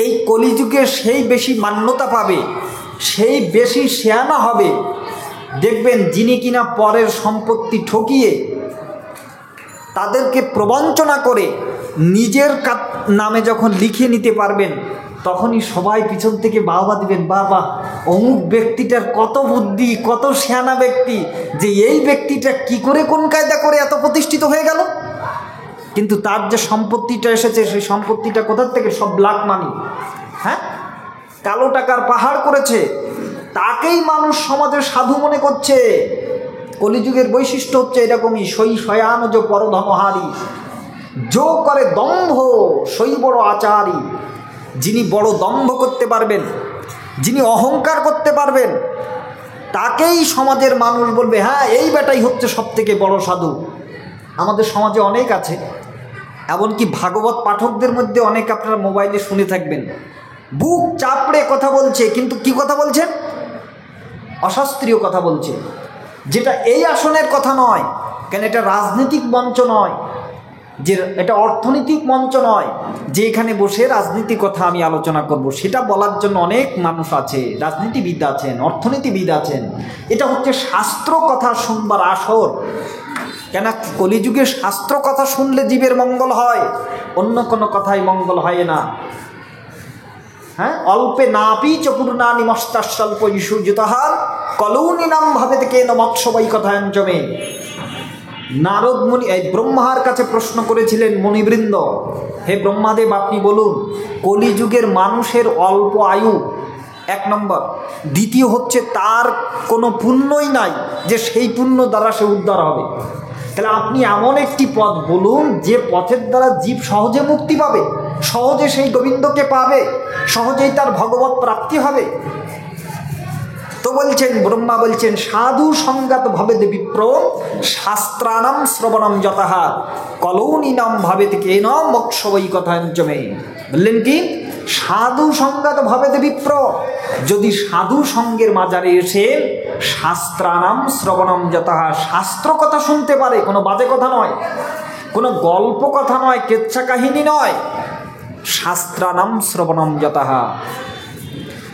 এই কলিযুগে সেই বেশি মান্যতা পাবে, সেই বেশি শেয়ানা হবে। দেখবেন যিনি কিনা পরের সম্পত্তি ঠকিয়ে তাদেরকে প্রবঞ্চনা করে নিজের নামে যখন লিখে নিতে পারবেন, তখনই সবাই পিছন থেকে বাহবা দিবেন, বাবা অমুক ব্যক্তিটার কত বুদ্ধি, কত শেয়ানা ব্যক্তি, যে এই ব্যক্তিটা কি করে কোন কায়দা করে এত প্রতিষ্ঠিত হয়ে গেল। কিন্তু তার যে সম্পত্তিটা এসেছে, সেই সম্পত্তিটা কোথার থেকে? সব ব্ল্যাক মানি, হ্যাঁ, কালো টাকার পাহাড় করেছে। তাকেই মানুষ সমাজের সাধু মনে করছে। কলিযুগের বৈশিষ্ট্য হচ্ছে এরকমই, সই শয়ানজ পরধমহারী, যো করে দম্ভ সই বড় আচারী। যিনি বড় দম্ভ করতে পারবেন, যিনি অহংকার করতে পারবেন, তাকেই সমাজের মানুষ বলবে হ্যাঁ এই বেটাই হচ্ছে সব থেকে বড় সাধু। আমাদের সমাজে অনেক আছে, এমনকি ভাগবত পাঠকদের মধ্যে অনেক আপনারা মোবাইলে শুনে থাকবেন, বুক চাপড়ে কথা বলছে, কিন্তু কি কথা বলছেন? অশাস্ত্রীয় কথা বলছে, যেটা এই আসনের কথা নয়। কেন? এটা রাজনৈতিক মঞ্চ নয়, যে এটা অর্থনৈতিক মঞ্চ নয় যে এখানে বসে রাজনীতি কথা আমি আলোচনা করব। সেটা বলার জন্য অনেক মানুষ আছে, রাজনীতিবিদ আছেন, অর্থনীতিবিদ আছেন। এটা হচ্ছে শাস্ত্র কথা শুনবার আসর। কেন? কলিযুগে শাস্ত্র কথা শুনলে জীবের মঙ্গল হয়, অন্য কোনো কথাই মঙ্গল হয় না। হ্যাঁ, অল্পে নাপি চপূর্ণানি মস্তাস্বল্প ইস্যুযুতহার কলৌনি নাম ভাবে থেকে নমৎসবাই কথায়ঞ্চমে। নারদ মুনি এই ব্রহ্মার কাছে প্রশ্ন করেছিলেন মুনিবৃন্দ, হে ব্রহ্মাদেব আপনি বলুন কলিযুগের মানুষের অল্প আয়ু, এক নম্বর। দ্বিতীয় হচ্ছে তার কোনো পুণ্যই নাই যে সেই পুণ্য দ্বারা সে উদ্ধার হবে। তাহলে আপনি এমন একটি পথ বলুন যে পথের দ্বারা জীব সহজে মুক্তি পাবে, সহজে সেই গোবিন্দকে পাবে, সহজেই তার ভগবত প্রাপ্তি হবে। তো বলছেন, ব্রহ্মা বলছেন সাধু সংগাত ভবেদ বিপ্র শাস্ত্রানাম শ্রবণম যতহা কলৌনিনাম ভাবেত কেন মোক্ষবৈ কথাঞ্চমে। বললেন কি? সাধু সংগাত ভবেদ বিপ্র, যদি সাধু সঙ্গের মাজারে এসে শাস্ত্রানাম শ্রবণম যতহা, শাস্ত্র কথা শুনতে পারে, কোনো বাজে কথা নয়, কোনো গল্প কথা নয়, কেচ্ছা কাহিনী নয়, শাস্ত্রানাম শ্রবণম যতহা।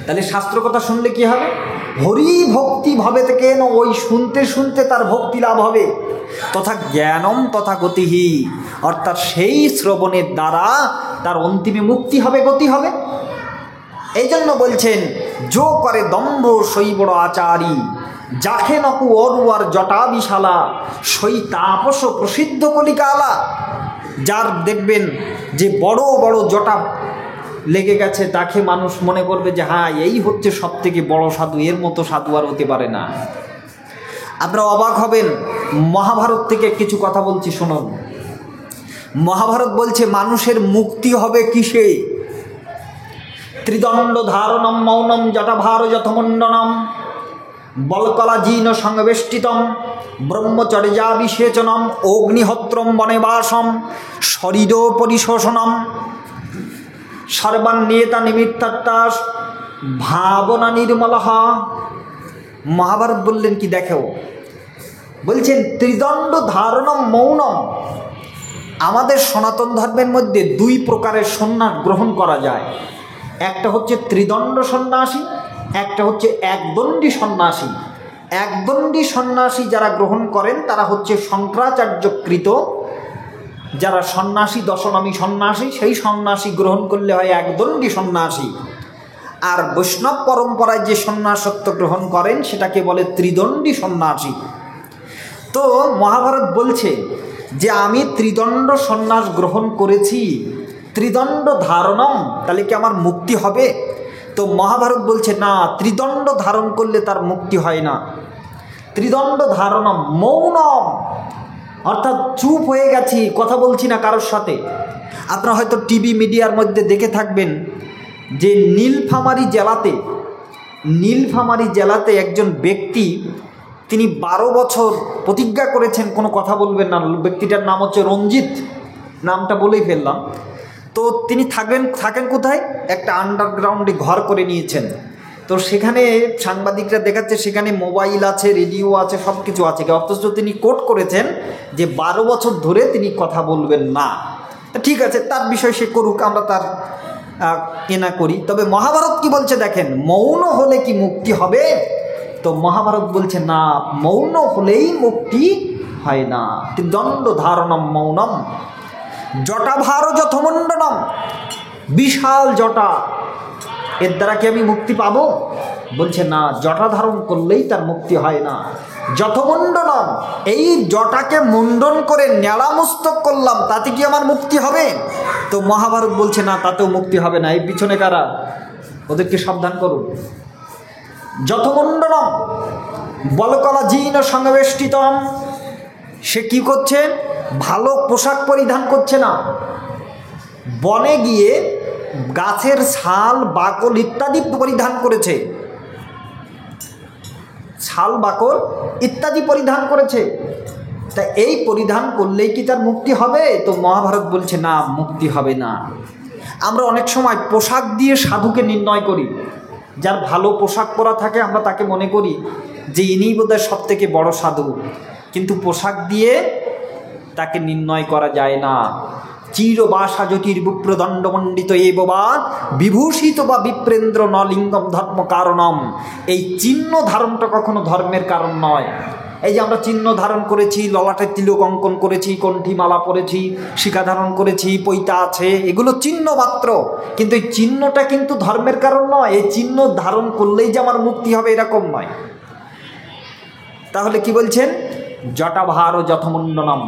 তাহলে শাস্ত্র কথা শুনলে কি হবে? হরি ভক্তি ভাবে থেকে ওই শুনতে শুনতে তার ভক্তি লাভ হবে। তথা জ্ঞানম তথা গতিহি, অর্থাৎ সেই শ্রবণের দ্বারা তার অন্তিমে মুক্তি হবে, গতি হবে। এই জন্য বলছেন যো করে দম্ভ সই বড় আচারী, যাকে নকু অরুয়ার জটা বিশালা সই তাপস প্রসিদ্ধ কলিকালা। যার দেখবেন যে বড় বড় জটা লেগে গেছে, তাকে মানুষ মনে করবে যে হ্যাঁ এই হচ্ছে সব থেকে বড় সাধু, এর মতো সাধু আর হতে পারে না। আপনারা অবাক হবেন, মহাভারত থেকে কিছু কথা বলছি শুনুন। মহাভারত বলছে মানুষের মুক্তি হবে কিসে? ত্রিদণ্ড ধারণম মৌনম জটাভার যথমণ্ডনম বলকলাজীন সংবেষ্টিতম ব্রহ্মচর্যাভিষেচনম অগ্নিহোত্রম বনেবাসম শরীর পরিশোষণম সর্বান্যেতা নিমিত্তাত্তা ভাবনা নির্মলহ। মহাভারত বললেন কি? দেখো, বলছেন ত্রিদণ্ড ধারণম মৌনম। আমাদের সনাতন ধর্মের মধ্যে দুই প্রকারের সন্ন্যাস গ্রহণ করা যায়। একটা হচ্ছে ত্রিদণ্ড সন্ন্যাসী, একটা হচ্ছে একদণ্ডী সন্ন্যাসী। একদণ্ডী সন্ন্যাসী যারা গ্রহণ করেন তারা হচ্ছে শঙ্করাচার্যকৃত যারা সন্ন্যাসী, দশনামী সন্ন্যাসী, সেই সন্ন্যাসী গ্রহণ করলে হয় একদণ্ডী সন্ন্যাসী। আর বৈষ্ণব পরম্পরায় যে সন্ন্যাসত্ব গ্রহণ করেন সেটাকে বলে ত্রিদণ্ডী সন্ন্যাসী। তো মহাভারত বলছে যে আমি ত্রিদণ্ড সন্ন্যাস গ্রহণ করেছি, ত্রিদণ্ড ধারণম, তাহলে কি আমার মুক্তি হবে? তো মহাভারত বলছে না, ত্রিদণ্ড ধারণ করলে তার মুক্তি হয় না। ত্রিদণ্ড ধারণম মৌনম, অর্থাৎ চুপ হয়ে গেছি, কথা বলছি না কারোর সাথে। আপনারা হয়তো টিভি মিডিয়ার মধ্যে দেখে থাকবেন যে নীলফামারী জেলাতে একজন ব্যক্তি, তিনি 12 বছর প্রতিজ্ঞা করেছেন কোনো কথা বলবেন না। ব্যক্তিটার নাম হচ্ছে রঞ্জিত, নামটা বলেই ফেললাম। তো তিনি থাকেন কোথায়? একটা আন্ডারগ্রাউন্ডে ঘর করে নিয়েছেন। তো সেখানে সাংবাদিকরা দেখাচ্ছে সেখানে মোবাইল আছে, রেডিও আছে, সব কিছু আছে, অথচ তিনি কোট করেছেন যে 12 বছর ধরে তিনি কথা বলবেন না। ঠিক আছে, তার বিষয় সে করুক, আমরা তার না করি। তবে মহাভারত কি বলছে দেখেন, মৌন হলে কি মুক্তি হবে? তো মহাভারত বলছে না, মৌন হলেই মুক্তি হয় না। দণ্ড ধারণম মৌনম জটাভার যথমণ্ডনম, বিশাল জটা, এর দ্বারা কি আমি মুক্তি পাবো? বলছে না, জটা ধারণ করলেই তার মুক্তি হয় না। যথমণ্ডনম, এই জটাকে মুন্ডন করে ন্যাড়ামস্তক করলাম, তাতে কি আমার মুক্তি হবে? তো মহাভারত বলছে না, তাতেও মুক্তি হবে না। এই পিছনে কারা? ওদেরকে সাবধান করুন। যথমণ্ডনম বলকলা জীর্ণ সংবেষ্টিতম, সে কি করছে? ভালো পোশাক পরিধান করছে না, বনে গিয়ে গাছের ছাল বাকল ইত্যাদি পরিধান করেছে, ছাল বাকল ইত্যাদি পরিধান করেছে। তা এই পরিধান করলেই কি তার মুক্তি হবে? তো মহাভারত বলছে না, মুক্তি হবে না। আমরা অনেক সময় পোশাক দিয়ে সাধুকে নির্ণয় করি। যার ভালো পোশাক পরা থাকে আমরা তাকে মনে করি যে ইনিই বোধহয় সব থেকে বড় সাধু, কিন্তু পোশাক দিয়ে তাকে নির্ণয় করা যায় না। চিরবাসা জ্যোতির্বুপ্রদণ্ডমণ্ডিত বা বিভূষিত বা বিপ্রেন্দ্র ন লিঙ্গম ধর্ম কারণম, এই চিহ্ন ধারণটা কখনো ধর্মের কারণ নয়। এই যে আমরা চিহ্ন ধারণ করেছি, ললাটে তিলক অঙ্কন করেছি, কণ্ঠীমালা পরেছি, শিখা ধারণ করেছি, পৈতা আছে, এগুলো চিহ্ন মাত্র, কিন্তু এই চিহ্নটা কিন্তু ধর্মের কারণ নয়। এই চিহ্ন ধারণ করলেই যে আমার মুক্তি হবে এরকম নয়। তাহলে কি বলছেন? জটাভার যথমণ্ডনম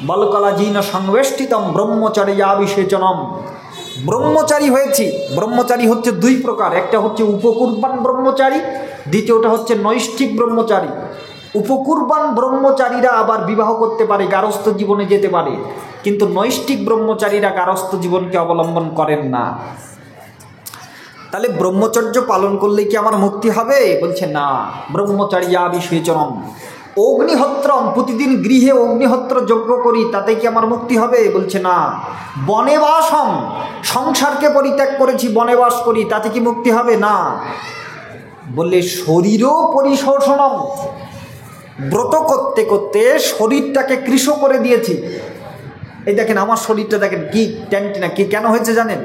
বলকলা জীর্ণ সংবেষ্টিতম ব্রহ্মচর্যাভিষেচনম। ব্রহ্মচারী হয়েছি। ব্রহ্মচারী হচ্ছে দুই প্রকার, একটা হচ্ছে উপকুর্বাণ ব্রহ্মচারী, দ্বিতীয়টা হচ্ছে নৈষ্ঠিক ব্রহ্মচারী। উপকুর্বাণ ব্রহ্মচারীরা আবার বিবাহ করতে পারে, গারস্থ জীবনে যেতে পারে, কিন্তু নৈষ্ঠিক ব্রহ্মচারীরা গারস্থ জীবনকে অবলম্বন করেন না। তাহলে ব্রহ্মচর্য পালন করলে কি আমার মুক্তি হবে? বলছে না। ব্রহ্মচর্যাভিষেচনম, অগ্নিহোত্রম, প্রতিদিন গৃহে অগ্নিহোত্র যজ্ঞ করি, তাতে কি আমার মুক্তি হবে? বলছে না। বনেবাসম, সংসারকে পরিত্যাগ করেছি, বনেবাস করি, তাতে কি মুক্তি হবে? না। বললে শরীরও পরিশোষণম, ব্রত করতে করতে শরীরটাকে কৃশ করে দিয়েছি। এই দেখেন আমার শরীরটা দেখেন কি ট্যান্টিনা, কি কেন হয়েছে জানেন?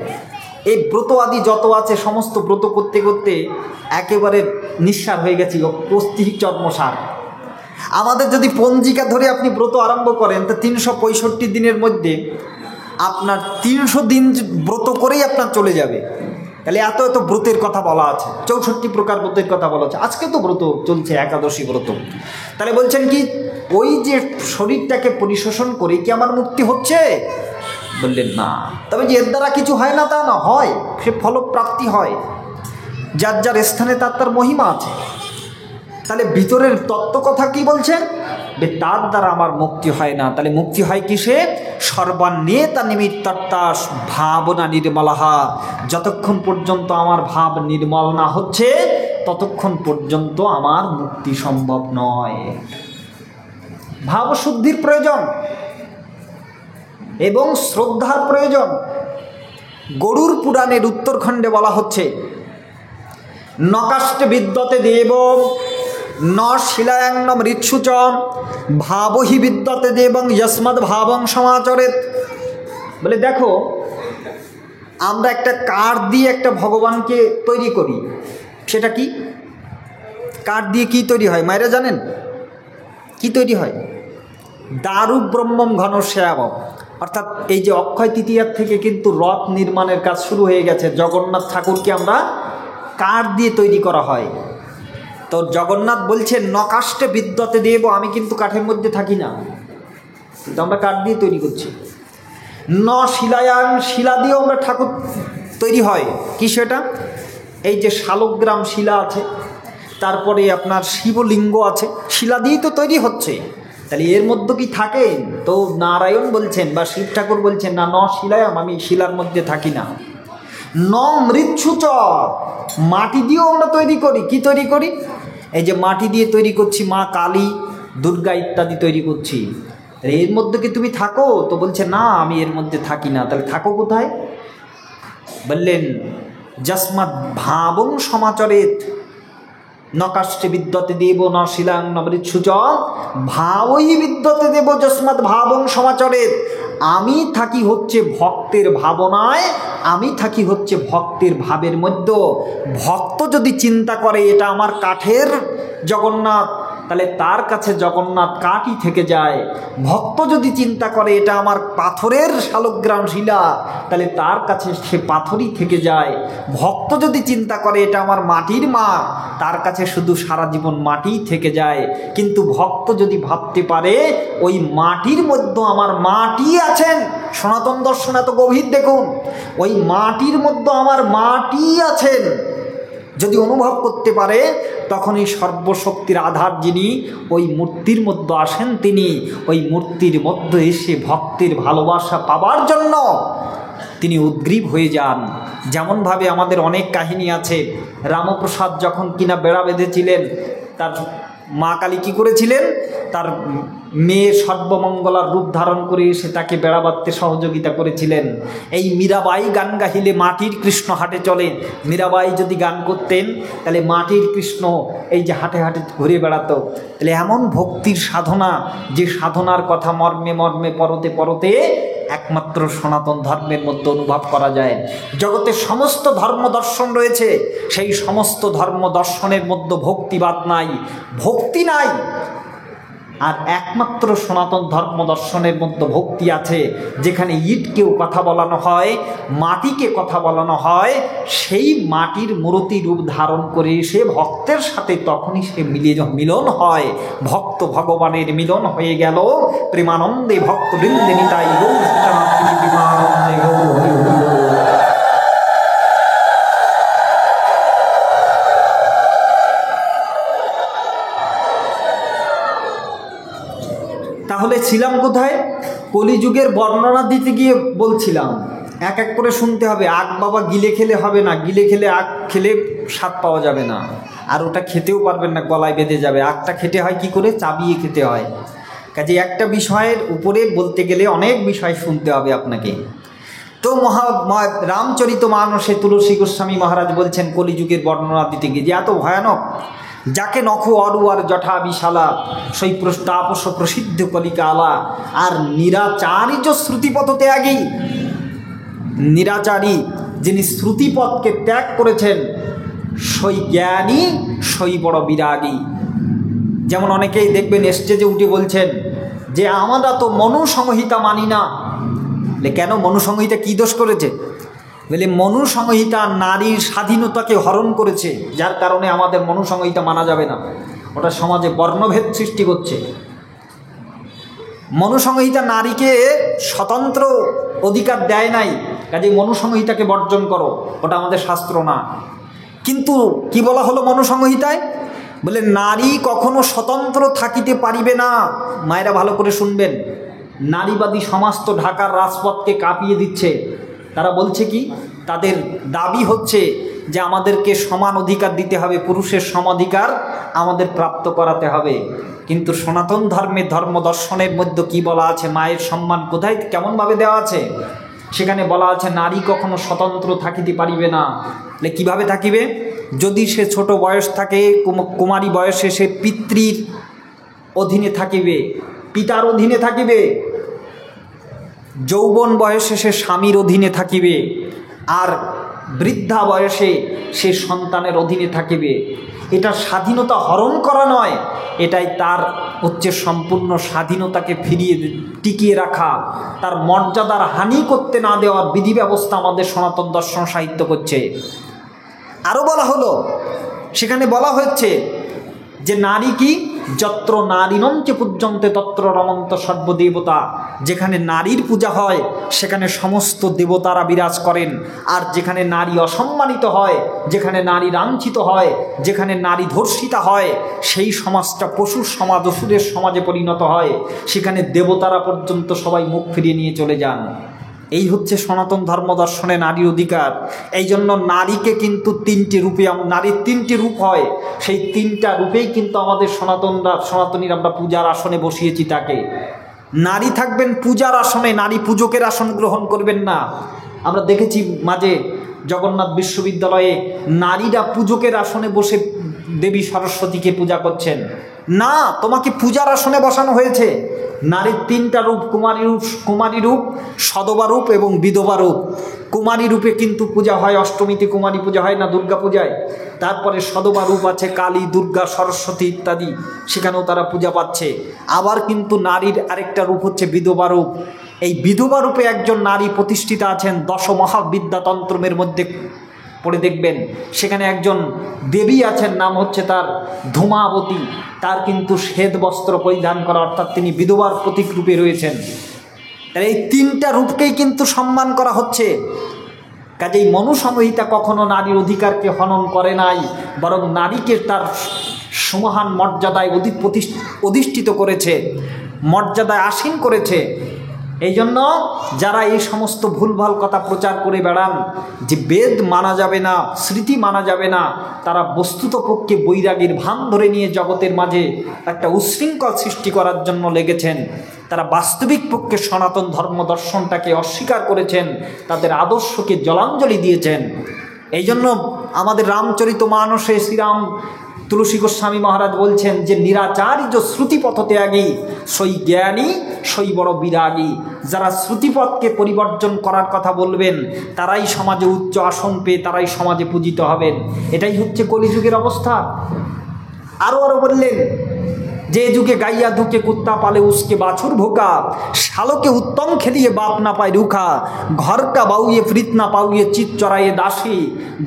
এই ব্রত আদি যত আছে সমস্ত ব্রত করতে করতে একেবারে নিঃসার হয়ে গেছিল, অস্থি চর্মসার। আমাদের যদি পঞ্জিকা ধরে আপনি ব্রত আরম্ভ করেন তো 365 দিনের মধ্যে আপনার 300 দিন ব্রত করেই আপনার চলে যাবে। তাহলে এত এত ব্রতের কথা বলা আছে, 64 প্রকার ব্রতের কথা বলা আছে। আজকে তো ব্রত চলছে, একাদশী ব্রত। তাহলে বলছেন কি ওই যে শরীরটাকে পরিশোষণ করে কি আমার মুক্তি হচ্ছে? বললেন না। তবে যে এর দ্বারা কিছু হয় না তা না, হয়, সে ফলপ্রাপ্তি হয়, যার যার স্থানে তার তার মহিমা আছে। তাহলে ভিতরের তত্ত্ব কথা কি বলছেন? যে তার দ্বারা আমার মুক্তি হয় না। তাহলে মুক্তি হয় কিসে? সর্বান্নেতা নিমিত্তর্তা ভাবনা নির্মলাহা, যতক্ষণ পর্যন্ত আমার ভাব নির্মল না হচ্ছে ততক্ষণ পর্যন্ত আমার মুক্তি সম্ভব নয়। ভাবশুদ্ধির প্রয়োজন এবং শ্রদ্ধার প্রয়োজন। গরুর পুরাণের উত্তরখণ্ডে বলা হচ্ছে, নকাষ্টে বিদ্যতে দেব ন শিলায়াং মৃৎসুচ ভাবহি বিদ্যতে দেবং যস্মদ ভাবং সমাচরেত। বলে দেখো, আমরা একটা কাঠ দিয়ে একটা ভগবানকে তৈরি করি, সেটা কি? কাঠ দিয়ে কি তৈরি হয় মায়েরা জানেন? কি তৈরি হয়? দারু ব্রহ্মম ঘনশ্যামম। অর্থাৎ এই যে অক্ষয় তৃতীয়ার থেকে কিন্তু রথ নির্মাণের কাজ শুরু হয়ে গেছে। জগন্নাথ ঠাকুরকে আমরা কাঠ দিয়ে তৈরি করা হয়। তো জগন্নাথ বলছেন নকাষ্টে বিদ্যতে দেব, আমি কিন্তু কাঠের মধ্যে থাকি না, কিন্তু আমরা কাঠ দিয়ে তৈরি করছি। ন শিলায়াং, শিলা দিয়েও আমরা ঠাকুর তৈরি হয়। কি সেটা? এই যে শালগ্রাম শিলা আছে, তারপরে আপনার শিবলিঙ্গ আছে, শিলা দিয়েই তো তৈরি হচ্ছে। তাহলে এর মধ্যে কি থাকেন? তো নারায়ণ বলছেন বা শিব ঠাকুর বলছেন না, ন শিলায়াম, আমি শিলার মধ্যে থাকি না। ন মৃৎসুচ, মাটি দিয়েও আমরা তৈরি করি। কি তৈরি করি? এই যে মাটি দিয়ে তৈরি করছি, মা কালী, দুর্গা ইত্যাদি তৈরি করছি। এর মধ্যে কি তুমি থাকো? তো বলছে না, আমি এর মধ্যে থাকি না। তাহলে থাকো কোথায়? বললেন যস্মাৎ ভাবং সমাচরেত নকাষ্টে বিদ্যতে দেব ন শিলাং ন মৃৎসুচ ভাবই বিদ্যতে দেব যস্মাৎ ভাবং সমাচরেত। আমি থাকি হচ্ছে ভক্তের ভাবনায়, আমি থাকি হচ্ছে ভক্তের ভাবের মধ্যে। ভক্ত যদি চিন্তা করে এটা আমার কাঠের জগন্নাথ, তাহলে তার কাছে জগন্নাথ কাঠই থেকে যায়। ভক্ত যদি চিন্তা করে এটা আমার পাথরের শালগ্রাম শিলা, তাহলে তার কাছে সে পাথরই থেকে যায়। ভক্ত যদি চিন্তা করে এটা আমার মাটির মা, তার কাছে শুধু সারা জীবন মাটিই থেকে যায়। কিন্তু ভক্ত যদি ভাবতে পারে ওই মাটির মধ্যে আমার মাটি আছেন, সনাতন দর্শন এত গভীর দেখুন, ওই মাটির মধ্যে আমার মাটি আছেন, যদি অনুভব করতে পারে, তখন এই সর্বশক্তির আধার যিনি ওই মূর্তির মধ্যে আসেন, তিনি ওই মূর্তির মধ্যে এসে ভক্তের ভালোবাসা পাবার জন্য তিনি উদ্গ্রীব হয়ে যান। যেমনভাবে আমাদের অনেক কাহিনী আছে। রামপ্রসাদ যখন কিনা বেড়া বেঁধেছিলেন, তার মা কালী কী করেছিলেন, তার মেয়ে সর্বমঙ্গলার রূপ ধারণ করে এসে তাকে বেড়া বাঁধতে সহযোগিতা করেছিলেন। এই মীরাবাই গান গাহিলে মাটির কৃষ্ণ হাটে চলে, মীরাবাই যদি গান করতেন তাহলে মাটির কৃষ্ণ এই যে হাটে হাটে ঘুরে বেড়াতো। তাহলে এমন ভক্তির সাধনা, যে সাধনার কথা মর্মে মর্মে পরতে পরতে একমাত্র সনাতন ধর্মের মধ্যে অনুভব করা যায়। জগতের সমস্ত ধর্ম দর্শন রয়েছে, সেই সমস্ত ধর্ম দর্শনের মধ্যে ভক্তিবাদ নাই, ভক্তি নাই। আর একমাত্র সনাতন ধর্ম দর্শনের মধ্যে ভক্তি আছে, যেখানে ইটকেও কথা বলানো হয়, মাটিকে কথা বলানো হয়, সেই মাটির মূর্তি রূপ ধারণ করে সে ভক্তের সাথে তখনই সে মিলন হয়, ভক্ত ভগবানের মিলন হয়ে গেল। প্রেমানন্দে ভক্ত বৃন্দে নিতাই গৌর প্রেমানন্দে গৌর। তাহলে ছিলাম কোথায়? কলিযুগের বর্ণনা দিতে গিয়ে বলছিলাম এক এক করে শুনতে হবে। আগ বাবা গিলে খেলে হবে না, গিলে খেলে আগ খেলে স্বাদ পাওয়া যাবে না, আর ওটা খেতেও পারবেন না, গলায় বেঁধে যাবে। আগটা খেতে হয় কি করে? চাবিয়ে খেতে হয়। কাজে একটা বিষয়ের উপরে বলতে গেলে অনেক বিষয় শুনতে হবে আপনাকে। তো রামচরিত মানসে তুলসী গোস্বামী মহারাজ বলছেন কলিযুগের বর্ণনা দিতে গিয়ে যে এত ভয়ানক, যাকে নখু অরু আর জঠা বিশালা সেই তাপস প্রসিদ্ধ কলিকা আলা। আর নিরাচারী যে শ্রুতিপথ ত্যাগী, নিরাচারী যিনি শ্রুতিপথকে ত্যাগ করেছেন, সই জ্ঞানী সই বড় বিরাগী। যেমন অনেকেই দেখবেন স্টেজে উঠে বলছেন যে আমরা তো মনুসংহিতা মানি না। কেন? মনুসংহিতা কী দোষ করেছে? বলে মনুসংহিতা নারীর স্বাধীনতাকে হরণ করেছে, যার কারণে আমাদের মনুসংহিতা মানা যাবে না, ওটা সমাজে বর্ণভেদ সৃষ্টি করছে। মনুসংহিতা নারীকে স্বতন্ত্র অধিকার দেয় নাই, কাজে মনুসংহিতাকে বর্জন করো, ওটা আমাদের শাস্ত্র না। কিন্তু কি বলা হলো মনুসংহিতায়? বলে নারী কখনো স্বতন্ত্র থাকিতে পারিবে না। মায়েরা ভালো করে শুনবেন, নারীবাদী সমাজ তো ঢাকার রাজপথকে কাঁপিয়ে দিচ্ছে। তারা বলছে কি? তাদের দাবি হচ্ছে যে আমাদেরকে সমান অধিকার দিতে হবে, পুরুষের সমাধিকার আমাদের প্রাপ্ত করাতে হবে। কিন্তু সনাতন ধর্মের ধর্ম দর্শনের মধ্যে কি বলা আছে? মায়ের সম্মান কোথায় কেমনভাবে দেওয়া আছে? সেখানে বলা আছে নারী কখনো স্বতন্ত্র থাকিতে পারিবে না। কিভাবে থাকিবে? যদি সে ছোট বয়স থাকে, কুমারী বয়সে সে পিতৃর অধীনে থাকিবে, পিতার অধীনে থাকিবে। যৌবন বয়সে সে স্বামীর অধীনে থাকিবে, আর বৃদ্ধা বয়সে সে সন্তানের অধীনে থাকিবে। এটা স্বাধীনতা হরণ করা নয়, এটাই তার হচ্ছে সম্পূর্ণ স্বাধীনতাকে ফিরিয়ে টিকিয়ে রাখা, তার মর্যাদার হানি করতে না দেওয়ার বিধি ব্যবস্থা আমাদের সনাতন দর্শন সাহিত্য করছে। আরও বলা হলো, সেখানে বলা হচ্ছে যে নারী কি? যত্র নারীনঞ্চে পূজ্যন্তে তত্র রমন্ত সর্বদেবতা। যেখানে নারীর পূজা হয় সেখানে সমস্ত দেবতারা বিরাজ করেন, আর যেখানে নারী অসম্মানিত হয়, যেখানে নারী লাঞ্ছিত হয়, যেখানে নারী ধর্ষিতা হয়, সেই সমাজটা পশুর সমাজ, অসুরের সমাজে পরিণত হয়। সেখানে দেবতারা পর্যন্ত সবাই মুখ ফিরিয়ে নিয়ে চলে যান। এই হচ্ছে সনাতন ধর্ম দর্শনে নারীর অধিকার। এই জন্য নারীকে কিন্তু তিনটি রূপে, নারীর তিনটি রূপ হয়, সেই তিনটা রূপেই কিন্তু আমাদের সনাতনীরা আমরা পূজার আসনে বসিয়েছি তাকে। নারী থাকবেন পূজার আসনে, নারী পূজকের আসন গ্রহণ করবেন না। আমরা দেখেছি মাঝে জগন্নাথ বিশ্ববিদ্যালয়ে নারীরা পূজকের আসনে বসে দেবী সরস্বতীকে পূজা করছেন। না, তোমাকে পূজার আসনে বসানো হয়েছে। নারীর তিনটা রূপ, কুমারী রূপ, সদবা রূপ এবং বিধবা রূপ। কুমারী রূপে কিন্তু পূজা হয়, অষ্টমীতে কুমারী পূজা হয় না দুর্গা পূজায়। তারপরে সদবা রূপ আছে, কালী, দুর্গা, সরস্বতী ইত্যাদি, সেখানেও তারা পূজা পাচ্ছে। আবার কিন্তু নারীর আরেকটা রূপ হচ্ছে বিধবা রূপ। এই বিধবা রূপে একজন নারী প্রতিষ্ঠিতা আছেন, দশমহাবিদ্যাতন্ত্রের মধ্যে পড়ে দেখবেন, সেখানে একজন দেবী আছেন, নাম হচ্ছে তার ধূমাবতী। তার কিন্তু শ্বেত বস্ত্র পরিধান করা, অর্থাৎ তিনি বিধবার প্রতীক রূপে রয়েছেন। এই তিনটা রূপকেই কিন্তু সম্মান করা হচ্ছে। কাজেই মনুসংহিতা কখনো নারীর অধিকারকে হনন করে নাই, বরং নারীকে তার সমহান মর্যাদায় অধিষ্ঠিত করেছে, মর্যাদায় আসীন করেছে। এই জন্য যারা এই সমস্ত ভুলভাল কথা প্রচার করে বেড়ান যে বেদ মানা যাবে না, স্মৃতি মানা যাবে না, তারা বস্তুত পক্ষে বৈরাগীর ভান ধরে নিয়ে জগতের মাঝে একটা উচ্ছৃঙ্খল সৃষ্টি করার জন্য লেগেছেন। তারা বাস্তবিক পক্ষে সনাতন ধর্ম দর্শনটাকে অস্বীকার করেছেন, তাদের আদর্শকে জলাঞ্জলি দিয়েছেন। এই জন্য আমাদের রামচরিতমানসে শ্রীরাম তুলসী গোস্বামী মহারাজ বলছেন যে নিরাচারী যে শ্রুতিপথ ত্যাগী সই জ্ঞানী সই বড় বিরাগী। যারা শ্রুতিপথকে পরিবর্তন করার কথা বলবেন তারাই সমাজে উচ্চ আসন পেয়ে তারাই সমাজে পূজিত হবেন। এটাই হচ্ছে কলিযুগের অবস্থা। আরও বললেন যে যুগে গাইয়া ধুকে কুত্তা পালে উসকে বাছুর ভোকা, শালকে উত্তম খেলিয়ে বাপ না পায় রুখা, ঘরকা বাউয়ে ফ্রিত না পাউয়ে চিত চড়াইয়ে দাসী,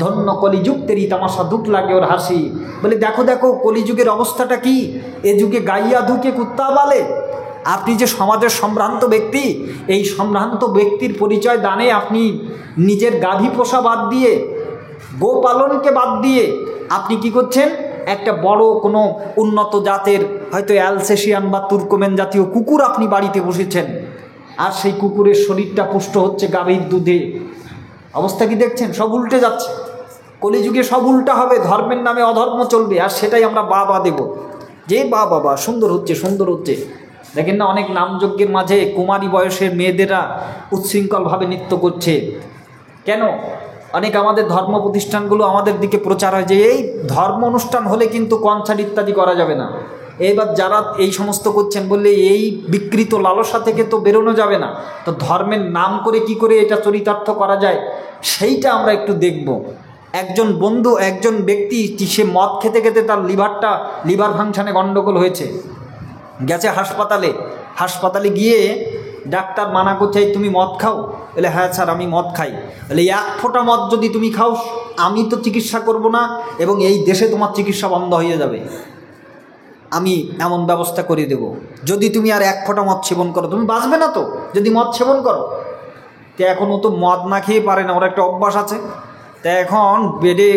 ধন্য কলিযুগ তেরি তামাশা দুঃখ লাগে ওর হাসি। বলে দেখো দেখো কলিযুগের অবস্থাটা কি। এ যুগে গাইয়া ধুকে কুত্তা পালে, আপনি যে সমাজের সম্ভ্রান্ত ব্যক্তি, এই সম্ভ্রান্ত ব্যক্তির পরিচয় দানে আপনি নিজের গাভী পোষা বাদ দিয়ে, গোপালনকে বাদ দিয়ে আপনি কি করছেন, একটা বড় কোনো উন্নত জাতের হয়তো অ্যালসেশিয়ান বা তুর্কমেন জাতীয় কুকুর আপনি বাড়িতে বসেছেন, আর সেই কুকুরের শরীরটা পুষ্ট হচ্ছে গাভীর দুধে। অবস্থা কি দেখছেন? সব উল্টে যাচ্ছে। কলিযুগে সব উল্টা হবে, ধর্মের নামে অধর্ম চলবে, আর সেটাই আমরা বাবা দেব যে বাবা সুন্দর হচ্ছে সুন্দর হচ্ছে। দেখেন না অনেক নামযজ্ঞের মাঝে কুমারী বয়সের মেয়েদেরা উচ্ছৃঙ্খলভাবে নৃত্য করছে। কেন? অনেক আমাদের ধর্ম প্রতিষ্ঠানগুলো আমাদের দিকে প্রচার হয় যে এই ধর্ম অনুষ্ঠান হলে কিন্তু কনসার্ট ইত্যাদি করা যাবে না। এইবার যারা এই সমস্ত করছেন বললে এই বিকৃত লালসা থেকে তো বেরোনো যাবে না, তো ধর্মের নাম করে কি করে এটা চরিতার্থ করা যায় সেইটা আমরা একটু দেখব। একজন বন্ধু, একজন ব্যক্তি সে মদ খেতে খেতে তার লিভার ফাংশনে গণ্ডগোল হয়েছে, গেছে হাসপাতালে গিয়ে ডাক্তার মানা করছে তুমি মদ খাও? বলে হ্যাঁ স্যার আমি মদ খাই। বলে এক ফোঁটা মদ যদি তুমি খাও আমি তো চিকিৎসা করব না, এবং এই দেশে তোমার চিকিৎসা বন্ধ হয়ে যাবে, আমি এমন ব্যবস্থা করে দেব। যদি তুমি আর এক ফোঁটা মদ সেবন করো তুমি বাঁচবে না তো, যদি মদ সেবন করো। তো এখন ও তো মদ না খেয়ে পারে না, ওর একটা অভ্যাস আছে। তা এখন বেডে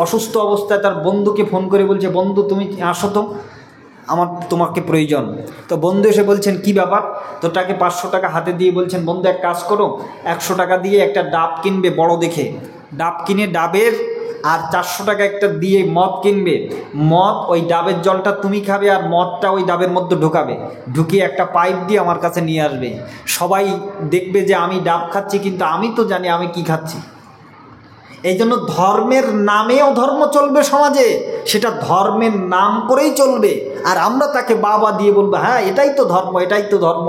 অসুস্থ অবস্থায় তার বন্ধুকে ফোন করে বলছে বন্ধু তুমি আসো তো, আমার তোমাকে প্রয়োজন। তো বন্ধু এসে বলছেন কি ব্যাপার? তো তাকে 500 টাকা হাতে দিয়ে বলছেন বন্ধু এক কাজ করো, 100 টাকা দিয়ে একটা ডাব কিনবে বড় দেখে, ডাব কিনে ডাবের আর 400 টাকা একটা দিয়ে মদ কিনবে, মদ ওই ডাবের জলটা তুমি খাবে আর মদটা ওই ডাবের মধ্যে ঢোকাবে, ঢুকিয়ে একটা পাইপ দিয়ে আমার কাছে নিয়ে আসবে। সবাই দেখবে যে আমি ডাব খাচ্ছি কিন্তু আমি তো জানি আমি কি খাচ্ছি। এই জন্য ধর্মের নামে অধর্ম চলবে সমাজে, সেটা ধর্মের নাম করেই চলবে, আর আমরা তাকে বাবা দিয়ে বলবো হ্যাঁ এটাই তো ধর্ম, এটাই তো ধর্ম।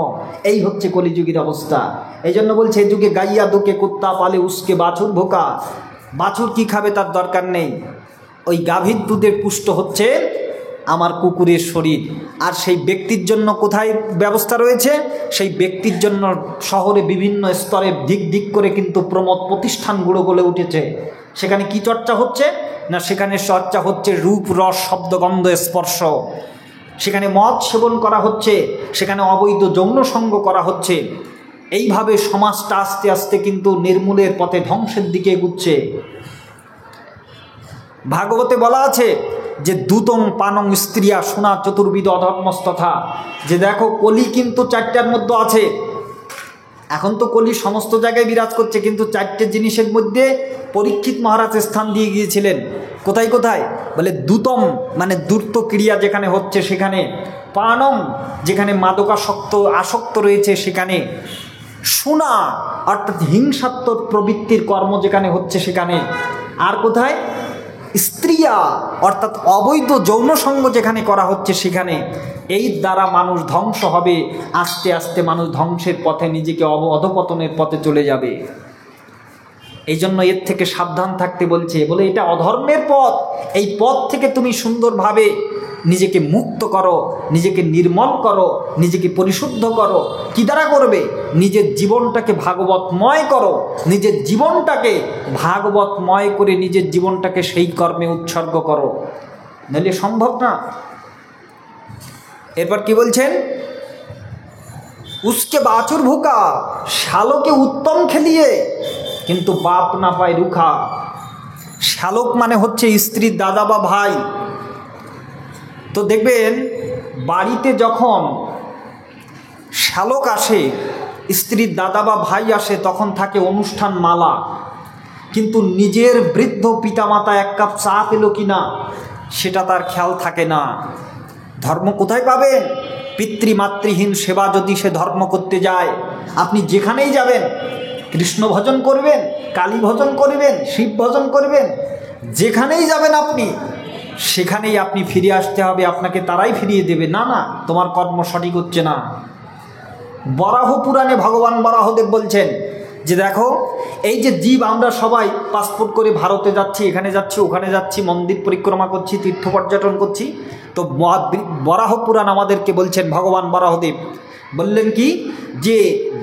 এই হচ্ছে কলিযুগের অবস্থা। এই জন্য বলছে এই যুগে গাইয়া দুকে কুত্তা পালে উসকে বাছুর ভোকা। বাছুর কি খাবে তার দরকার নেই, ওই গাভীর দুধের পুষ্ট হচ্ছে আমার কুকুরের শরীর। আর সেই ব্যক্তির জন্য কোথায় ব্যবস্থা রয়েছে? সেই ব্যক্তির জন্য শহরে বিভিন্ন স্তরে দিক দিক করে কিন্তু প্রমোদ প্রতিষ্ঠানগুলো গড়ে উঠেছে। সেখানে কি চর্চা হচ্ছে না, সেখানে চর্চা হচ্ছে রূপ রস শব্দ গন্ধ স্পর্শ। সেখানে মদ সেবন করা হচ্ছে, সেখানে অবৈধ যৌন সঙ্গ করা হচ্ছে। এইভাবে সমাজটা আস্তে আস্তে কিন্তু নির্মূলের পথে ধ্বংসের দিকে এগুচ্ছে। ভাগবতে বলা আছে যে দূতং পানং স্ত্রিয়া শোনা চতুর্বিধ অধর্মস্তথা, যে দেখো কলি কিন্তু 4টার মধ্যে আছে। এখন তো কলি সমস্ত জায়গায় বিরাজ করছে, কিন্তু 4টে জিনিসের মধ্যে পরীক্ষিত মহারাজ স্থান দিয়ে গিয়েছিলেন। কোথায় কোথায়? বলে দূতম মানে দ্রুত ক্রিয়া যেখানে হচ্ছে সেখানে, পানম যেখানে আসক্ত রয়েছে সেখানে, শোনা অর্থাৎ হিংসাত্মক প্রবৃত্তির কর্ম যেখানে হচ্ছে সেখানে, আর কোথায় স্ত্রিয়া অর্থাৎ অবৈধ যৌনসঙ্গ যেখানে করা হচ্ছে সেখানে। এই দ্বারা মানুষ ধ্বংস হবে, আস্তে আস্তে মানুষ ধ্বংসের পথে নিজেকে অধপতনের পথে চলে যাবে। এই জন্য এর থেকে সাবধান থাকতে বলছে, বলে এটা অধর্মের পথ। এই পথ থেকে তুমি সুন্দরভাবে নিজেকে মুক্ত করো, নিজেকে নির্মল করো, নিজেকে পরিশুদ্ধ করো। কি দ্বারা করবে? নিজের জীবনটাকে ভাগবতময় করো, নিজের জীবনটাকে ভাগবতময় করে নিজের জীবনটাকে সেই কর্মে উৎসর্গ করো, নাহলে সম্ভব না। এরপর কি বলছেন? উসকে বাছুর ভুকা, শালকে উত্তম খেলিয়ে কিন্তু বাপ না পায় রুখা। শালক মানে হচ্ছে স্ত্রীর দাদা বা ভাই। তো দেখবেন বাড়িতে যখন শালক আসে, স্ত্রীর দাদা বা ভাই আসে, তখন থাকে অনুষ্ঠান মালা, কিন্তু নিজের বৃদ্ধ পিতামাতা এক কাপ চা পেল কি না সেটা তার খেয়াল থাকে না। ধর্ম কোথায় পাবেন? পিতৃমাতৃহীন সেবা যদি সে ধর্ম করতে যায়, আপনি যেখানেই যাবেন, কৃষ্ণ ভজন করবেন, কালী ভজন করবেন, শিব ভজন করবেন, যেখানেই যাবেন আপনি সেখানেই আপনি ফিরে আসতে হবে, আপনাকে তারাই ফিরিয়ে দেবে। না না, তোমার কর্ম সঠিক হচ্ছে না। বরাহ পুরাণে ভগবান বরাহদেব বলছেন যে দেখো, এই যে জীব আমরা সবাই পাসপোর্ট করে ভারতে যাচ্ছি, এখানে যাচ্ছি, ওখানে যাচ্ছি, মন্দির পরিক্রমা করছি, তীর্থ পর্যটন করছি, তো বরাহ পুরাণ আমাদেরকে বলছেন, ভগবান বরাহদেব বললেন কি, যে